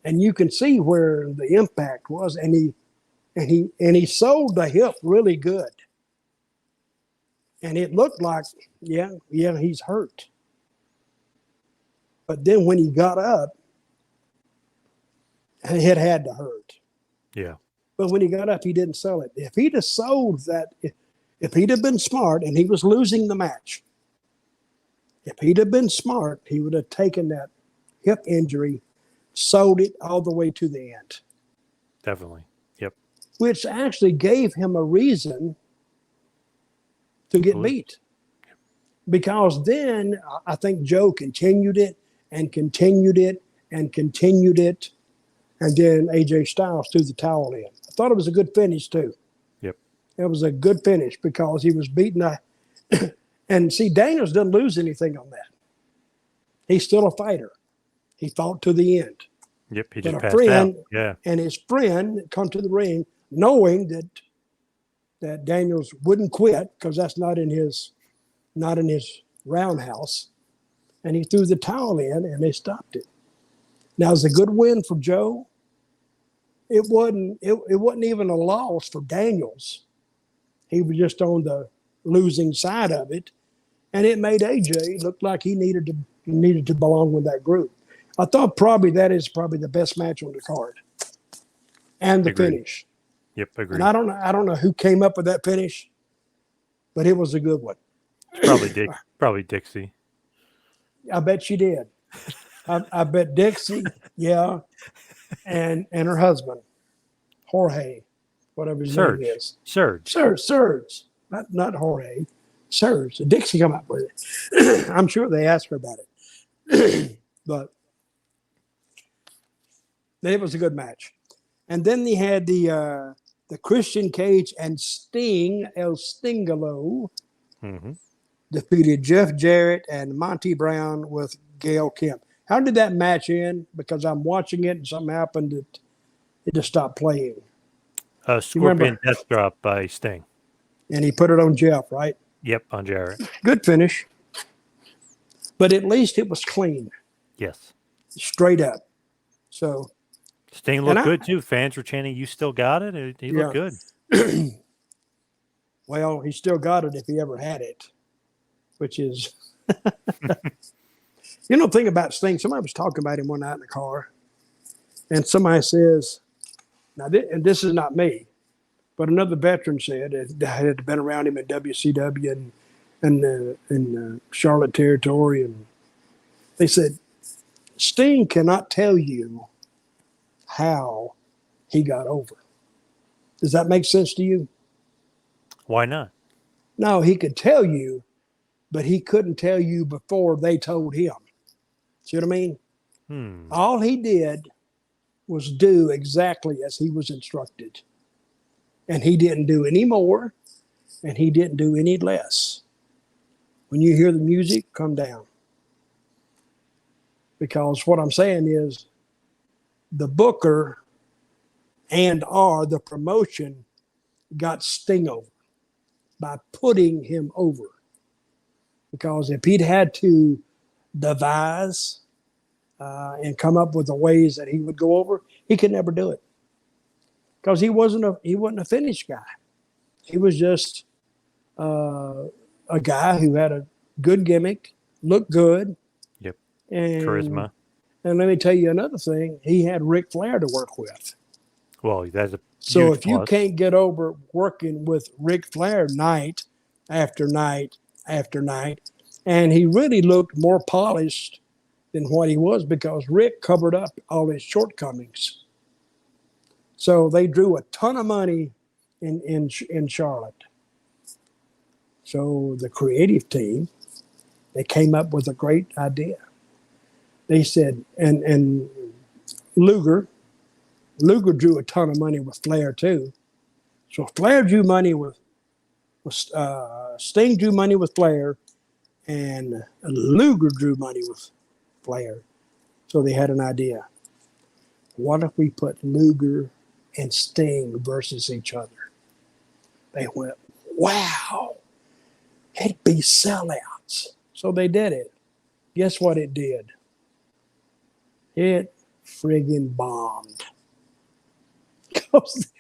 And you can see where the impact was, and he sold the hip really good. And it looked like, yeah, he's hurt. But then when he got up, it had to hurt. Yeah. But when he got up, he didn't sell it. If he'd have sold that, if he'd have been smart and he was losing the match, if he'd have been smart, he would have taken that hip injury, sold it all the way to the end. Definitely. Yep. Which actually gave him a reason to get beat. Because then I think Joe continued it and continued it and continued it. And then AJ Styles threw the towel in. I thought it was a good finish, too. Yep. It was a good finish because he was beaten. And see, Daniels didn't lose anything on that. He's still a fighter. He fought to the end. Yep, he But just a passed friend, out. Yeah. and his friend come to the ring knowing that Daniels wouldn't quit because that's not in his roundhouse. And he threw the towel in and they stopped it. Now, it's a good win for Joe. It wasn't even a loss for Daniels. He was just on the losing side of it. And it made AJ look like he needed to belong with that group. I thought that is probably the best match on the card. And the Agreed. finish. Yep, agreed. And I don't know who came up with that finish, but it was a good one. Probably Dixie. I bet she did. I bet Dixie, yeah, and her husband, Jorge, whatever his name is. Serge. Not Jorge. Serge. Dixie come up with it. I'm sure they asked her about it. But it was a good match. And then they had the Christian Cage and Sting, El Stingalo, defeated Jeff Jarrett and Monty Brown with Gail Kemp. How did that match end? Because I'm watching it and something happened that it just stopped playing. Scorpion Death Drop by Sting. And he put it on Jeff, right? Yep, on Jarrett. Good finish. But at least it was clean. Yes. Straight up. So Sting looked good too. Fans were chanting, "You still got it." He looked good. Well, he still got it if he ever had it, which is, thing about Sting. Somebody was talking about him one night in the car, and somebody says, "Now, this is not me, but another veteran said that had been around him in WCW and Charlotte territory, and they said Sting cannot tell you how he got over. Does that make sense to you? Why not? No, he could tell you, but he couldn't tell you before they told him. See what I mean? All he did was do exactly as he was instructed. And he didn't do any more, and he didn't do any less. When you hear the music, come down. Because what I'm saying is the booker or the promotion got Sting over by putting him over. Because if he'd had to devise and come up with the ways that he would go over, he could never do it. Because he wasn't a finished guy. He was just a guy who had a good gimmick, looked good. Yep. And charisma. And let me tell you another thing. He had Ric Flair to work with. Well, that's a So huge if you plus. can't get over working with Ric Flair night after night after night, and he really looked more polished than what he was because Rick covered up all his shortcomings. So they drew a ton of money in Charlotte. So the creative team, they came up with a great idea. They said, and Luger drew a ton of money with Flair too. So Flair drew money with Sting drew money with Flair, and Luger drew money with Flair. So they had an idea. What if we put Luger and Sting versus each other? They went, wow, it'd be sellouts. So they did it. Guess what it did? It friggin' bombed.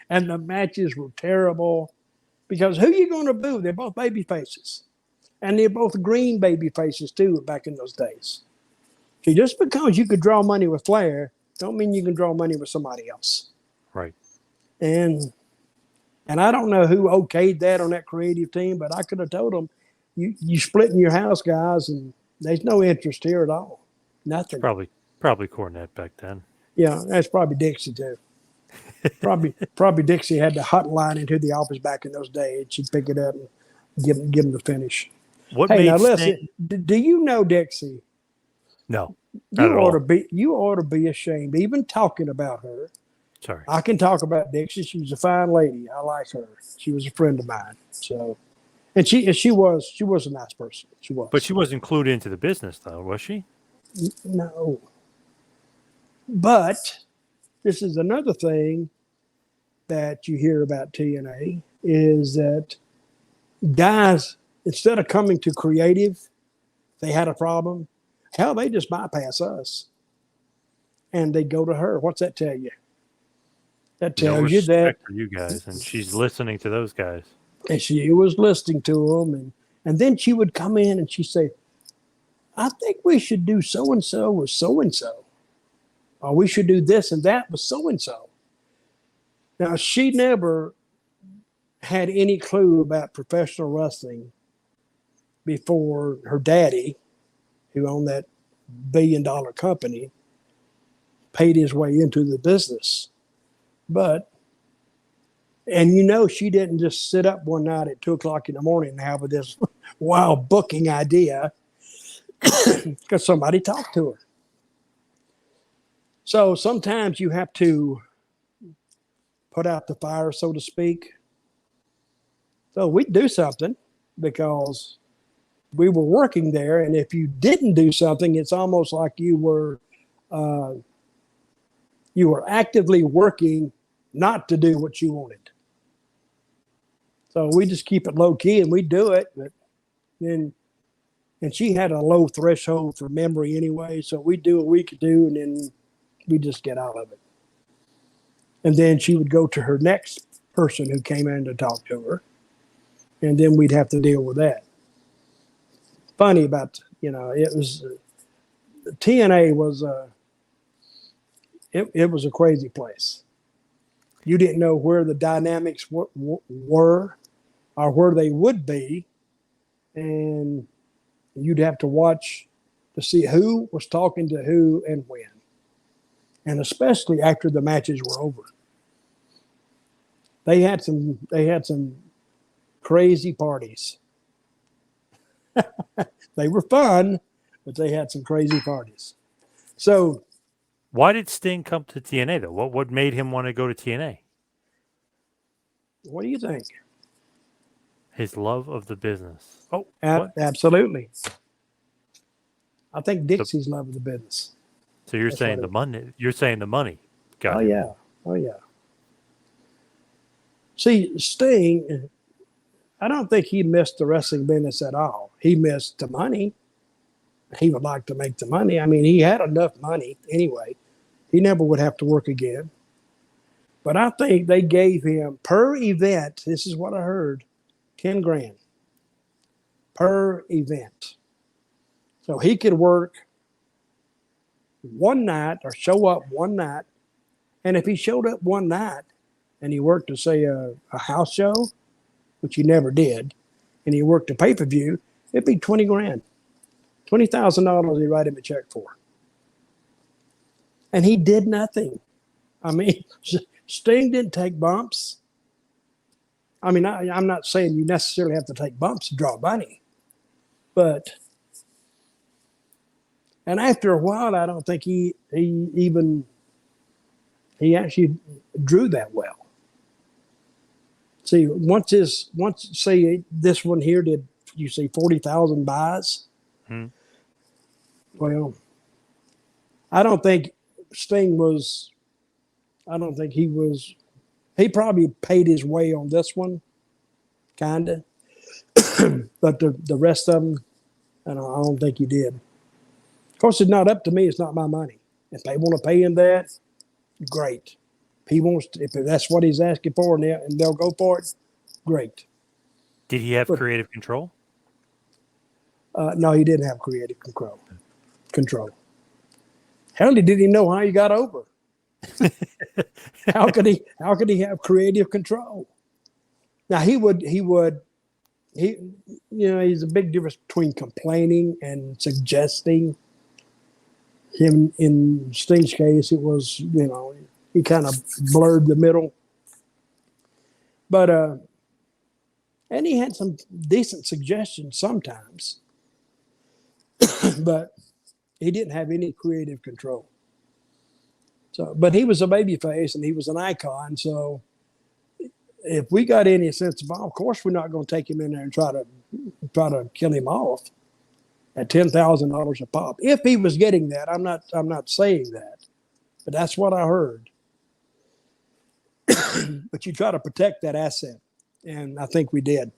And the matches were terrible because who you going to boo? They're both baby faces. And they're both green baby faces too back in those days. So just because you could draw money with Flair, don't mean you can draw money with somebody else. Right. And I don't know who okayed that on that creative team, but I could have told them, you splitting your house, guys, and there's no interest here at all. Nothing. Probably Cornette back then. Yeah, that's probably Dixie too. probably Dixie had the hotline into the office back in those days. She'd pick it up and give him the finish. What Hey, made now Sting? listen. Do you know Dixie? No, You ought to be ashamed, even talking about her. sorry. I can talk about Dixie. She was a fine lady. I like her. She was a friend of mine. So, and she was a nice person. She was. But she wasn't clued into the business, though, was she? No. But this is another thing that you hear about TNA is that guys, instead of coming to creative, they had a problem. Hell, they just bypass us. And they go to her. What's that tell you? That tells you that for you guys, and she's listening to those guys. and she was listening to them. And then she would come in and she'd say, I think we should do so-and-so with so-and-so. Or we should do this and that with so-and-so. Now, she never had any clue about professional wrestling before her daddy, who owned that billion-dollar company, paid his way into the business. But, and she didn't just sit up one night at 2 o'clock in the morning and have this wild booking idea because somebody talked to her. So sometimes you have to put out the fire, so to speak. So we'd do something because we were working there. And if you didn't do something, it's almost like you were actively working not to do what you wanted. So we just keep it low key and we do it. But then, and she had a low threshold for memory anyway. So we do what we could do and then we just get out of it. And then she would go to her next person who came in to talk to her. And then we'd have to deal with that. Funny about, it was, TNA was, it was a crazy place. You didn't know where the dynamics were or where they would be. And you'd have to watch to see who was talking to who and when. And especially after the matches were over. They had some crazy parties. They were fun, but they had some crazy parties. So why did Sting come to TNA though? What made him want to go to TNA? What do you think? His love of the business. Oh, absolutely. I think Dixie's love of the business. So you're saying the money. You're saying the money. Got it. Yeah. Oh yeah. See, Sting, I don't think he missed the wrestling business at all. He missed the money. He would like to make the money. I mean, he had enough money anyway. He never would have to work again. But I think they gave him per event, this is what I heard, 10 grand per event. So he could work one night or show up one night. And if he showed up one night and he worked to say a house show, which he never did, and he worked a pay-per-view, it'd be 20 grand. $20,000 he'd write him a check for. And he did nothing. I mean, Sting didn't take bumps. I mean, I'm not saying you necessarily have to take bumps to draw money, but and after a while, I don't think he actually drew that well. See, once say this one here did you see 40,000 buys? Hmm. Well, I don't think Sting was. I don't think he was. He probably paid his way on this one, kinda, but the rest of them, I don't think he did. Of course, it's not up to me. It's not my money. If they want to pay him that, great. If he wants, if that's what he's asking for, and they'll go for it, great. Did he have But creative control? no, he didn't have creative control. Hell, he didn't even know how he got over. How could he have creative control? Now he's a big difference between complaining and suggesting. Him in Sting's case, it was, he kind of blurred the middle. But and he had some decent suggestions sometimes, but he didn't have any creative control. So, but he was a babyface and he was an icon. So, if we got any sense of course, we're not going to take him in there and try to kill him off at $10,000 a pop. If he was getting that, I'm not saying that, but that's what I heard. But you try to protect that asset, and I think we did.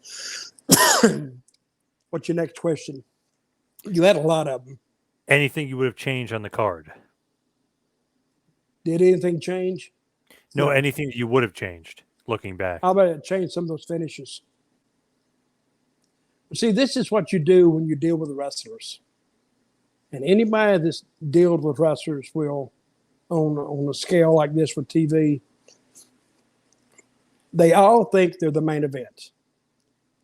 What's your next question? You had a lot of them. Anything you would have changed on the card? Did anything change? No, anything you would have changed looking back. How about it change some of those finishes? See, this is what you do when you deal with wrestlers. And anybody that's dealt with wrestlers will, on a scale like this with TV, they all think they're the main event,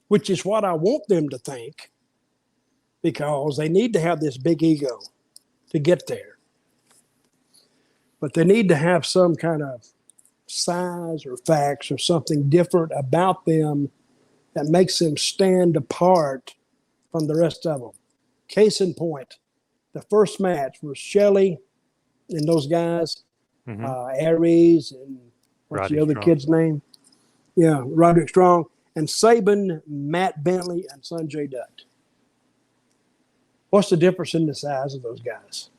which is what I want them to think, because they need to have this big ego to get there. But they need to have some kind of size or facts or something different about them that makes them stand apart from the rest of them. Case in point, the first match was Shelley and those guys, Aries and what's Roddy the other Strong. kid's name? Yeah, Roderick Strong, and Saban, Matt Bentley, and Sanjay Dutt. What's the difference in the size of those guys?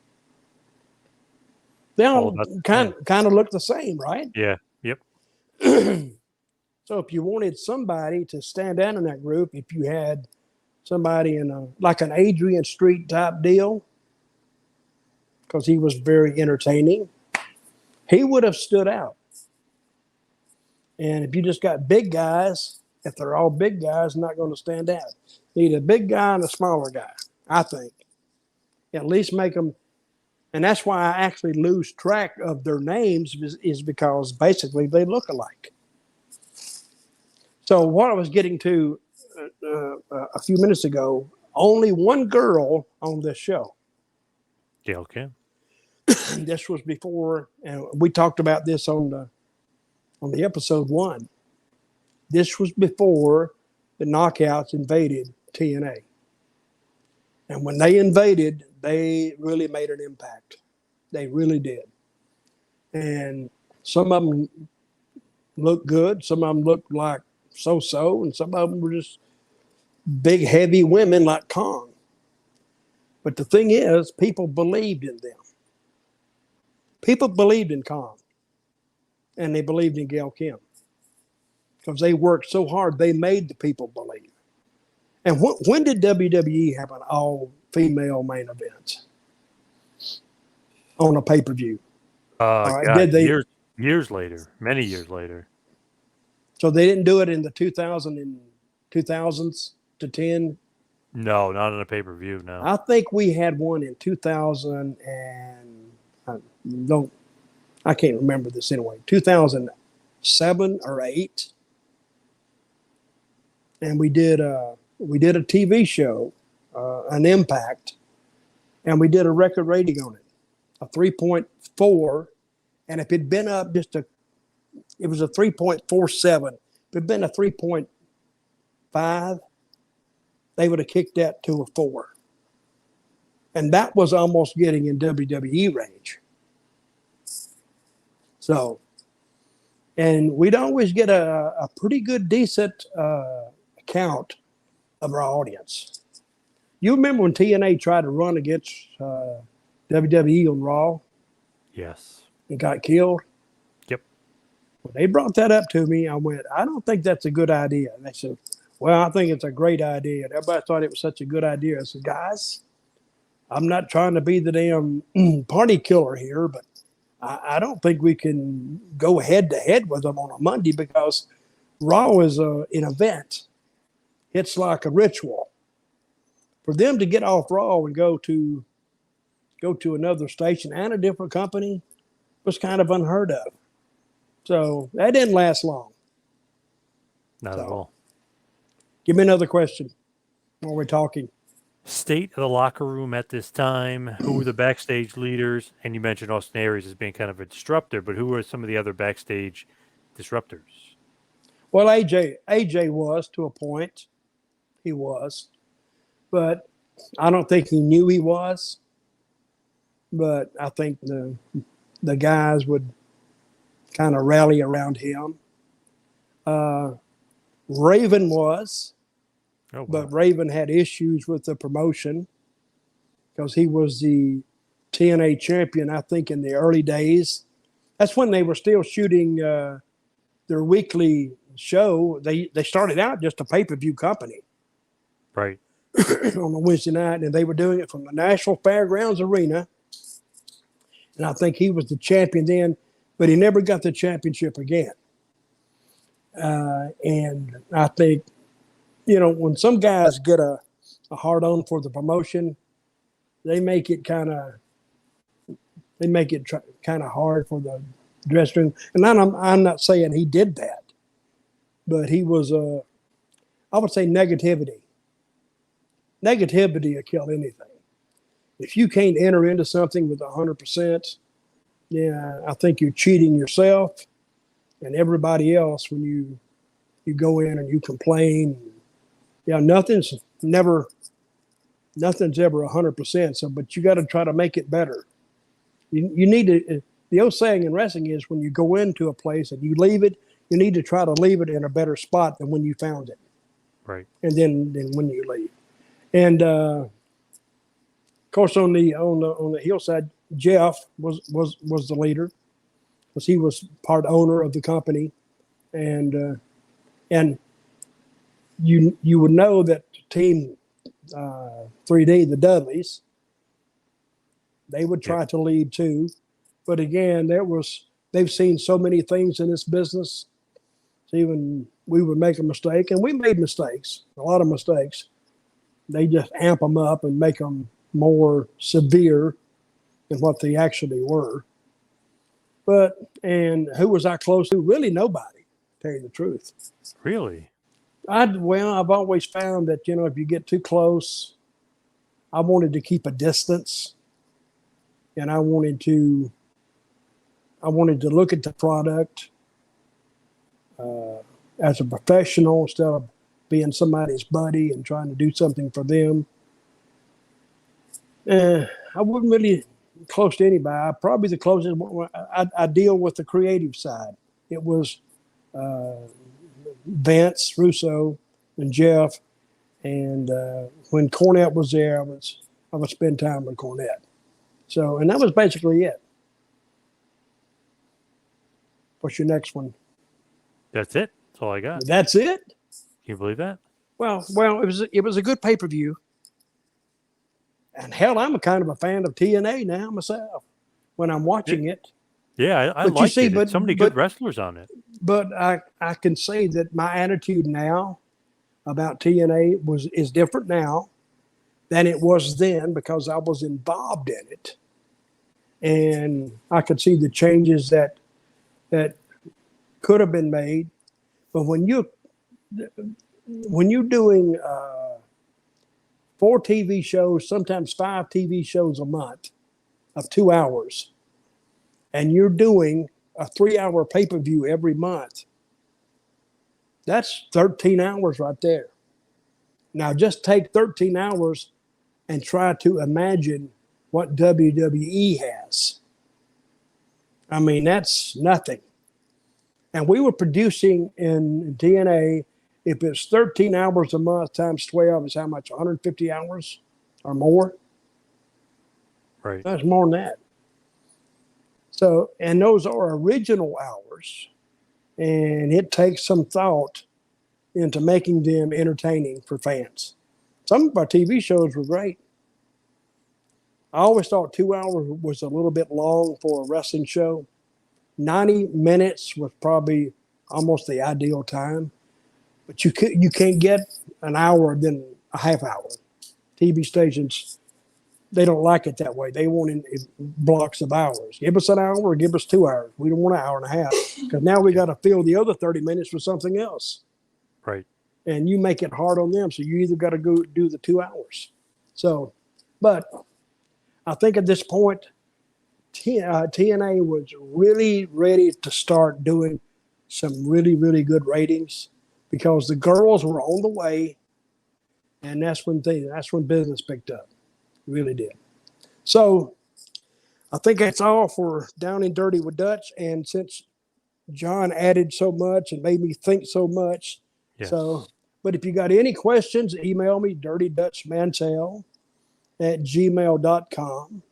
They all kind of look the same, right? Yeah. Yep. So if you wanted somebody to stand out in that group, if you had somebody in like an Adrian Street type deal, because he was very entertaining, he would have stood out. And if you just got big guys, if they're all big guys, not going to stand out. You need a big guy and a smaller guy, I think. At least make them, and that's why I actually lose track of their names is because basically they look alike. So what I was getting to a few minutes ago, only one girl on this show. Gail Kim. This was before, and we talked about this on the episode 1. This was before the Knockouts invaded TNA. And when they invaded, they really made an impact. They really did. And some of them looked good. Some of them looked like so-so, and some of them were just big, heavy women like Kong. But the thing is, people believed in them. People believed in Kong, and they believed in Gail Kim because they worked so hard. They made the people believe. And when did WWE have an all-female main event on a pay-per-view? God, did they? Years later, many years later. So they didn't do it in the 2000s to 10? No, not on a pay-per-view, no. I think we had one in 2000 and I can't remember this anyway, 2007 or 8. And we did a TV show, an Impact, and we did a record rating on it, a 3.4. And if it'd been up it was a 3.47, it'd been a 3.5, they would have kicked that to a 4. And that was almost getting in WWE range. So, and we'd always get a pretty good, decent count of our audience. You remember when TNA tried to run against WWE on Raw Yes. and got killed? Yep. When they brought that up to me, I went, I don't think that's a good idea. And they said, well, I think it's a great idea. And everybody thought it was such a good idea. I said, guys, I'm not trying to be the damn party killer here, but I don't think we can go head to head with them on a Monday because Raw is an event. It's like a ritual. For them to get off Raw and go to another station and a different company was kind of unheard of. So that didn't last long. Not at all. Give me another question while we're talking. State of the locker room at this time. Who were the backstage leaders? And you mentioned Austin Aries as being kind of a disruptor, but who were some of the other backstage disruptors? Well, AJ was to a point. He was. But I don't think he knew he was. But I think the guys would kind of rally around him. Raven was. Oh, wow. But Raven had issues with the promotion because he was the TNA champion, I think, in the early days. That's when they were still shooting their weekly show. They started out just a pay-per-view company. Right. On a Wednesday night, and they were doing it from the National Fairgrounds Arena. And I think he was the champion then, but he never got the championship again. And I think, when some guys get a hard on for the promotion, they make it kind of hard for the dressing room. And I'm not saying he did that, but he was I would say negativity. Negativity will kill anything. If you can't enter into something with 100%, yeah, I think you're cheating yourself and everybody else when you go in and you complain. Yeah, nothing's ever 100%. So, but you got to try to make it better. You need to. The old saying in wrestling is when you go into a place and you leave it, you need to try to leave it in a better spot than when you found it. Right. And then when you leave, and of course on the hillside, Jeff was the leader because he was part owner of the company, and you would know that Team 3D, the Dudleys, they would try to lead too. But again, they've seen so many things in this business. So even we would make a mistake, and we made mistakes, a lot of mistakes. They just amp them up and make them more severe than what they actually were. And who was I close to? Really nobody, to tell you the truth. Really? I've always found that, if you get too close, I wanted to keep a distance, and I wanted to look at the product as a professional instead of being somebody's buddy and trying to do something for them. I wasn't really close to anybody. Probably the closest I deal with the creative side. It was Vince Russo and Jeff, and when Cornette was there, I would spend time with Cornette. So, and that was basically it. What's your next one? That's it. That's all I got. That's it? Can you believe that? Well, it was a good pay-per-view. And hell, I'm a kind of a fan of TNA now myself when I'm watching it. Yeah, I like it. But so many good wrestlers on it. But I can say that my attitude now about TNA is different now than it was then because I was involved in it. And I could see the changes that could have been made. But when you're doing 4 TV shows, sometimes 5 TV shows a month of 2 hours, and you're doing a 3-hour pay-per-view every month, That's 13 hours right there. Now, just take 13 hours and try to imagine what WWE has. I mean, that's nothing. And we were producing in TNA, if it's 13 hours a month times 12 is how much? 150 hours or more? Right. That's more than that. So, and those are original hours. And it takes some thought into making them entertaining for fans. Some of our TV shows were great. I always thought 2 hours was a little bit long for a wrestling show. 90 minutes was probably almost the ideal time. But you can't get an hour than a half hour. TV stations, they don't like it that way. They want in blocks of hours. Give us an hour or give us 2 hours. We don't want an hour and a half because now we got to fill the other 30 minutes with something else. Right. And you make it hard on them. So you either got to go do the 2 hours. So, but I think at this point, TNA was really ready to start doing some really, really good ratings because the girls were on the way. And that's when business picked up. It really did. So I think that's all for Down and Dirty with Dutch. And since John added so much and made me think so much, Yes. But if you got any questions, email me, dirtydutchmantell@gmail.com.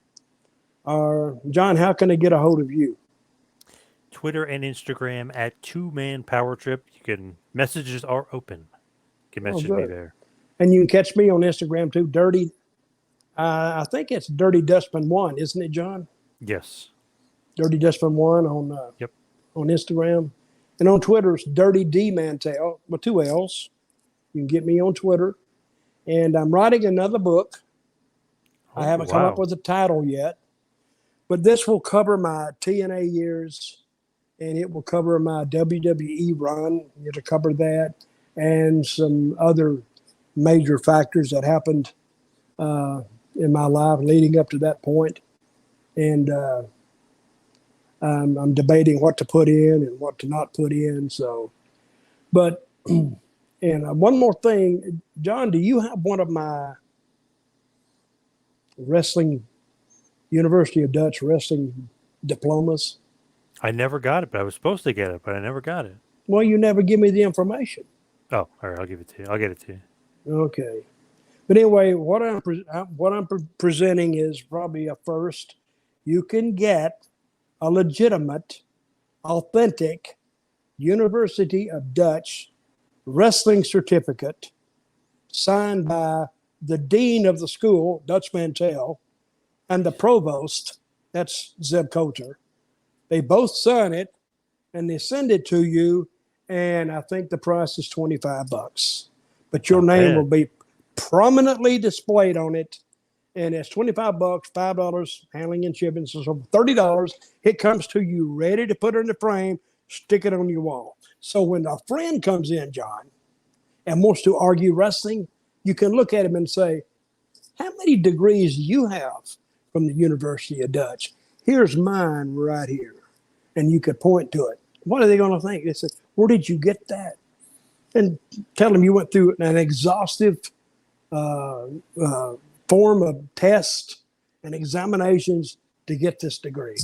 Or, John, how can I get a hold of you? Twitter and Instagram at 2Man Power Trip. Messages are open. You can message me there. And you can catch me on Instagram too, Dirty. I think it's Dirty Dustman 1, isn't it, John? Yes. Dirty Dustman 1 on Instagram. And on Twitter, it's Dirty D Mantell with 2 L's. You can get me on Twitter. And I'm writing another book. I haven't come up with a title yet. But this will cover my TNA years, and it will cover my WWE run. It'll cover that and some other major factors that happened in my life leading up to that point. And I'm debating what to put in and what to not put in. So, but, and one more thing, John, do you have one of my University of Dutch wrestling diplomas? I never got it, but I was supposed to get it, but I never got it. Well, you never give me the information. Oh, all right. I'll give it to you. I'll get it to you. Okay. But anyway, what I'm presenting is probably a first. You can get a legitimate, authentic University of Dutch wrestling certificate signed by the dean of the school, Dutch Mantell, and the provost, that's Zeb Coulter. They both sign it, and they send it to you, and I think the price is $25. But your name will be prominently displayed on it, and it's $25, $5 handling and shipping, so $30. It comes to you ready to put it in the frame, stick it on your wall. So when a friend comes in, John, and wants to argue wrestling, you can look at him and say, how many degrees do you have from the University of Dutch? Here's mine right here. And you could point to it. What are they going to think? They said, where did you get that? And tell them you went through an exhaustive form of tests and examinations to get this degree.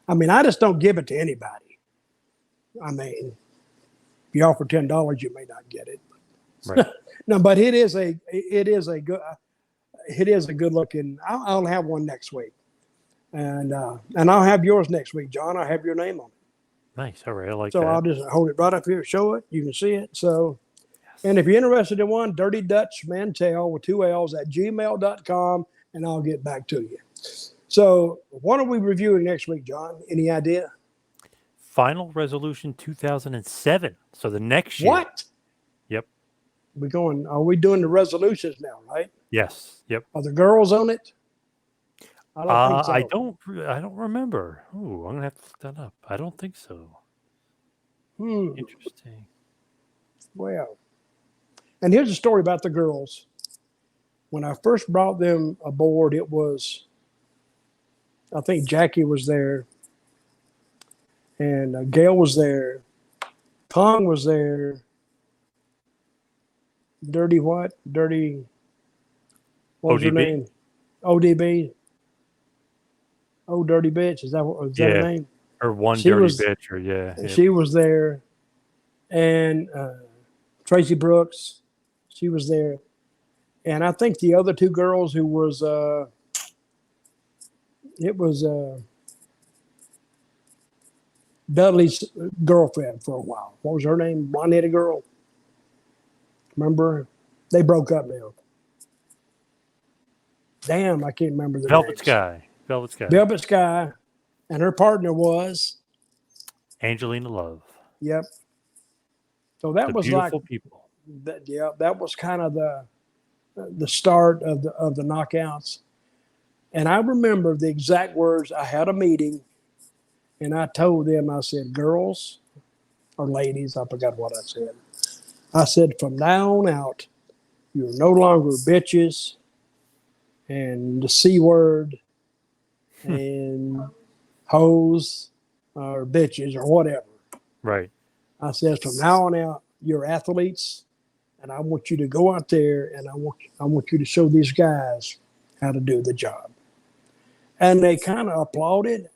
I mean, I just don't give it to anybody. I mean, if you offer $10, you may not get it. Right. No, but it is a good looking. I'll have one next week, and I'll have yours next week, John. I'll have your name on it. Nice. All right. I like so that. I'll just hold it right up here, show it. You can see it. So, and if you're interested in one, Dirty Dutch Mantell with 2 L's at gmail.com, and I'll get back to you. So what are we reviewing next week, John? Any idea? Final Resolution 2007. So the next year. What? Yep. Are we doing the resolutions now, right? Yes. Yep. Are the girls on it? I don't think so. I don't remember. Ooh, I'm gonna have to look that up. I don't think so. Interesting. Well, and here's a story about the girls. When I first brought them aboard, I think Jackie was there, and Gail was there, Kong was there, Dirty what? Dirty. What was her ODB? name? ODB. Oh, Dirty Bitch. Is that her Yeah. name? Or one She dirty was. bitch, or yeah. She was there, and Tracy Brooks. She was there, and I think the other two girls who was. It was Dudley's girlfriend for a while. What was her name? Blonde-headed girl. Remember? They broke up now. Damn, I can't remember the Velvet names. Sky. Velvet Sky. Velvet Sky, and her partner was. Angelina Love. Yep. So that The was like beautiful people. that. Yeah, that was kind of the start of the knockouts. And I remember the exact words. I had a meeting, and I told them, I said, girls or ladies, I forgot what I said. I said, from now on out, you're no longer bitches and the C word and hoes or bitches or whatever. Right. I said, from now on out, you're athletes, and I want you to go out there and I want you to show these guys how to do the job. And they kind of applauded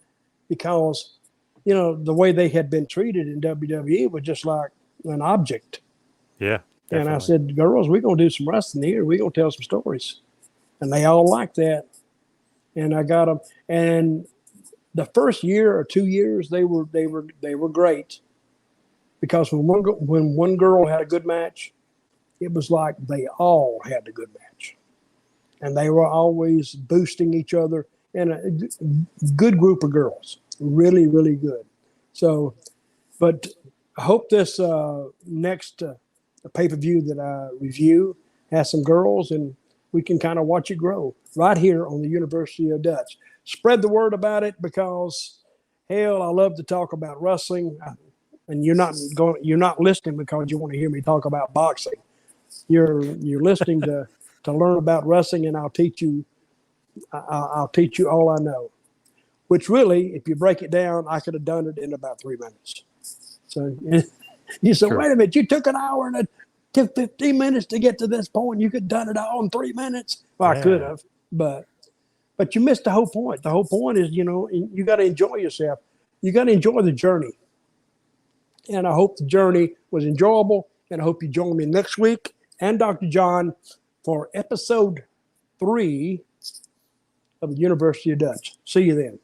because, the way they had been treated in WWE was just like an object. Yeah. Definitely. And I said, girls, we're going to do some wrestling here. We're going to tell some stories. And they all liked that. And I got them. And the first year or 2 years, they were great. Because when one girl had a good match, it was like they all had a good match. And they were always boosting each other. And a good group of girls. Really, really good. So, but I hope this next pay-per-view that I review has some girls, and we can kind of watch it grow right here on the University of Dutch. Spread the word about it because, hell, I love to talk about wrestling, and you're not listening because you want to hear me talk about boxing. You're listening to learn about wrestling, and I'll teach you all I know. Which really, if you break it down, I could have done it in about 3 minutes. So you said, wait a minute, you took an hour and it took 15 minutes to get to this point. You could have done it all in 3 minutes. Well, I could have, but you missed the whole point. The whole point is, you got to enjoy yourself. You got to enjoy the journey. And I hope the journey was enjoyable. And I hope you join me next week and Dr. John for episode 3 of the University of Dutch. See you then.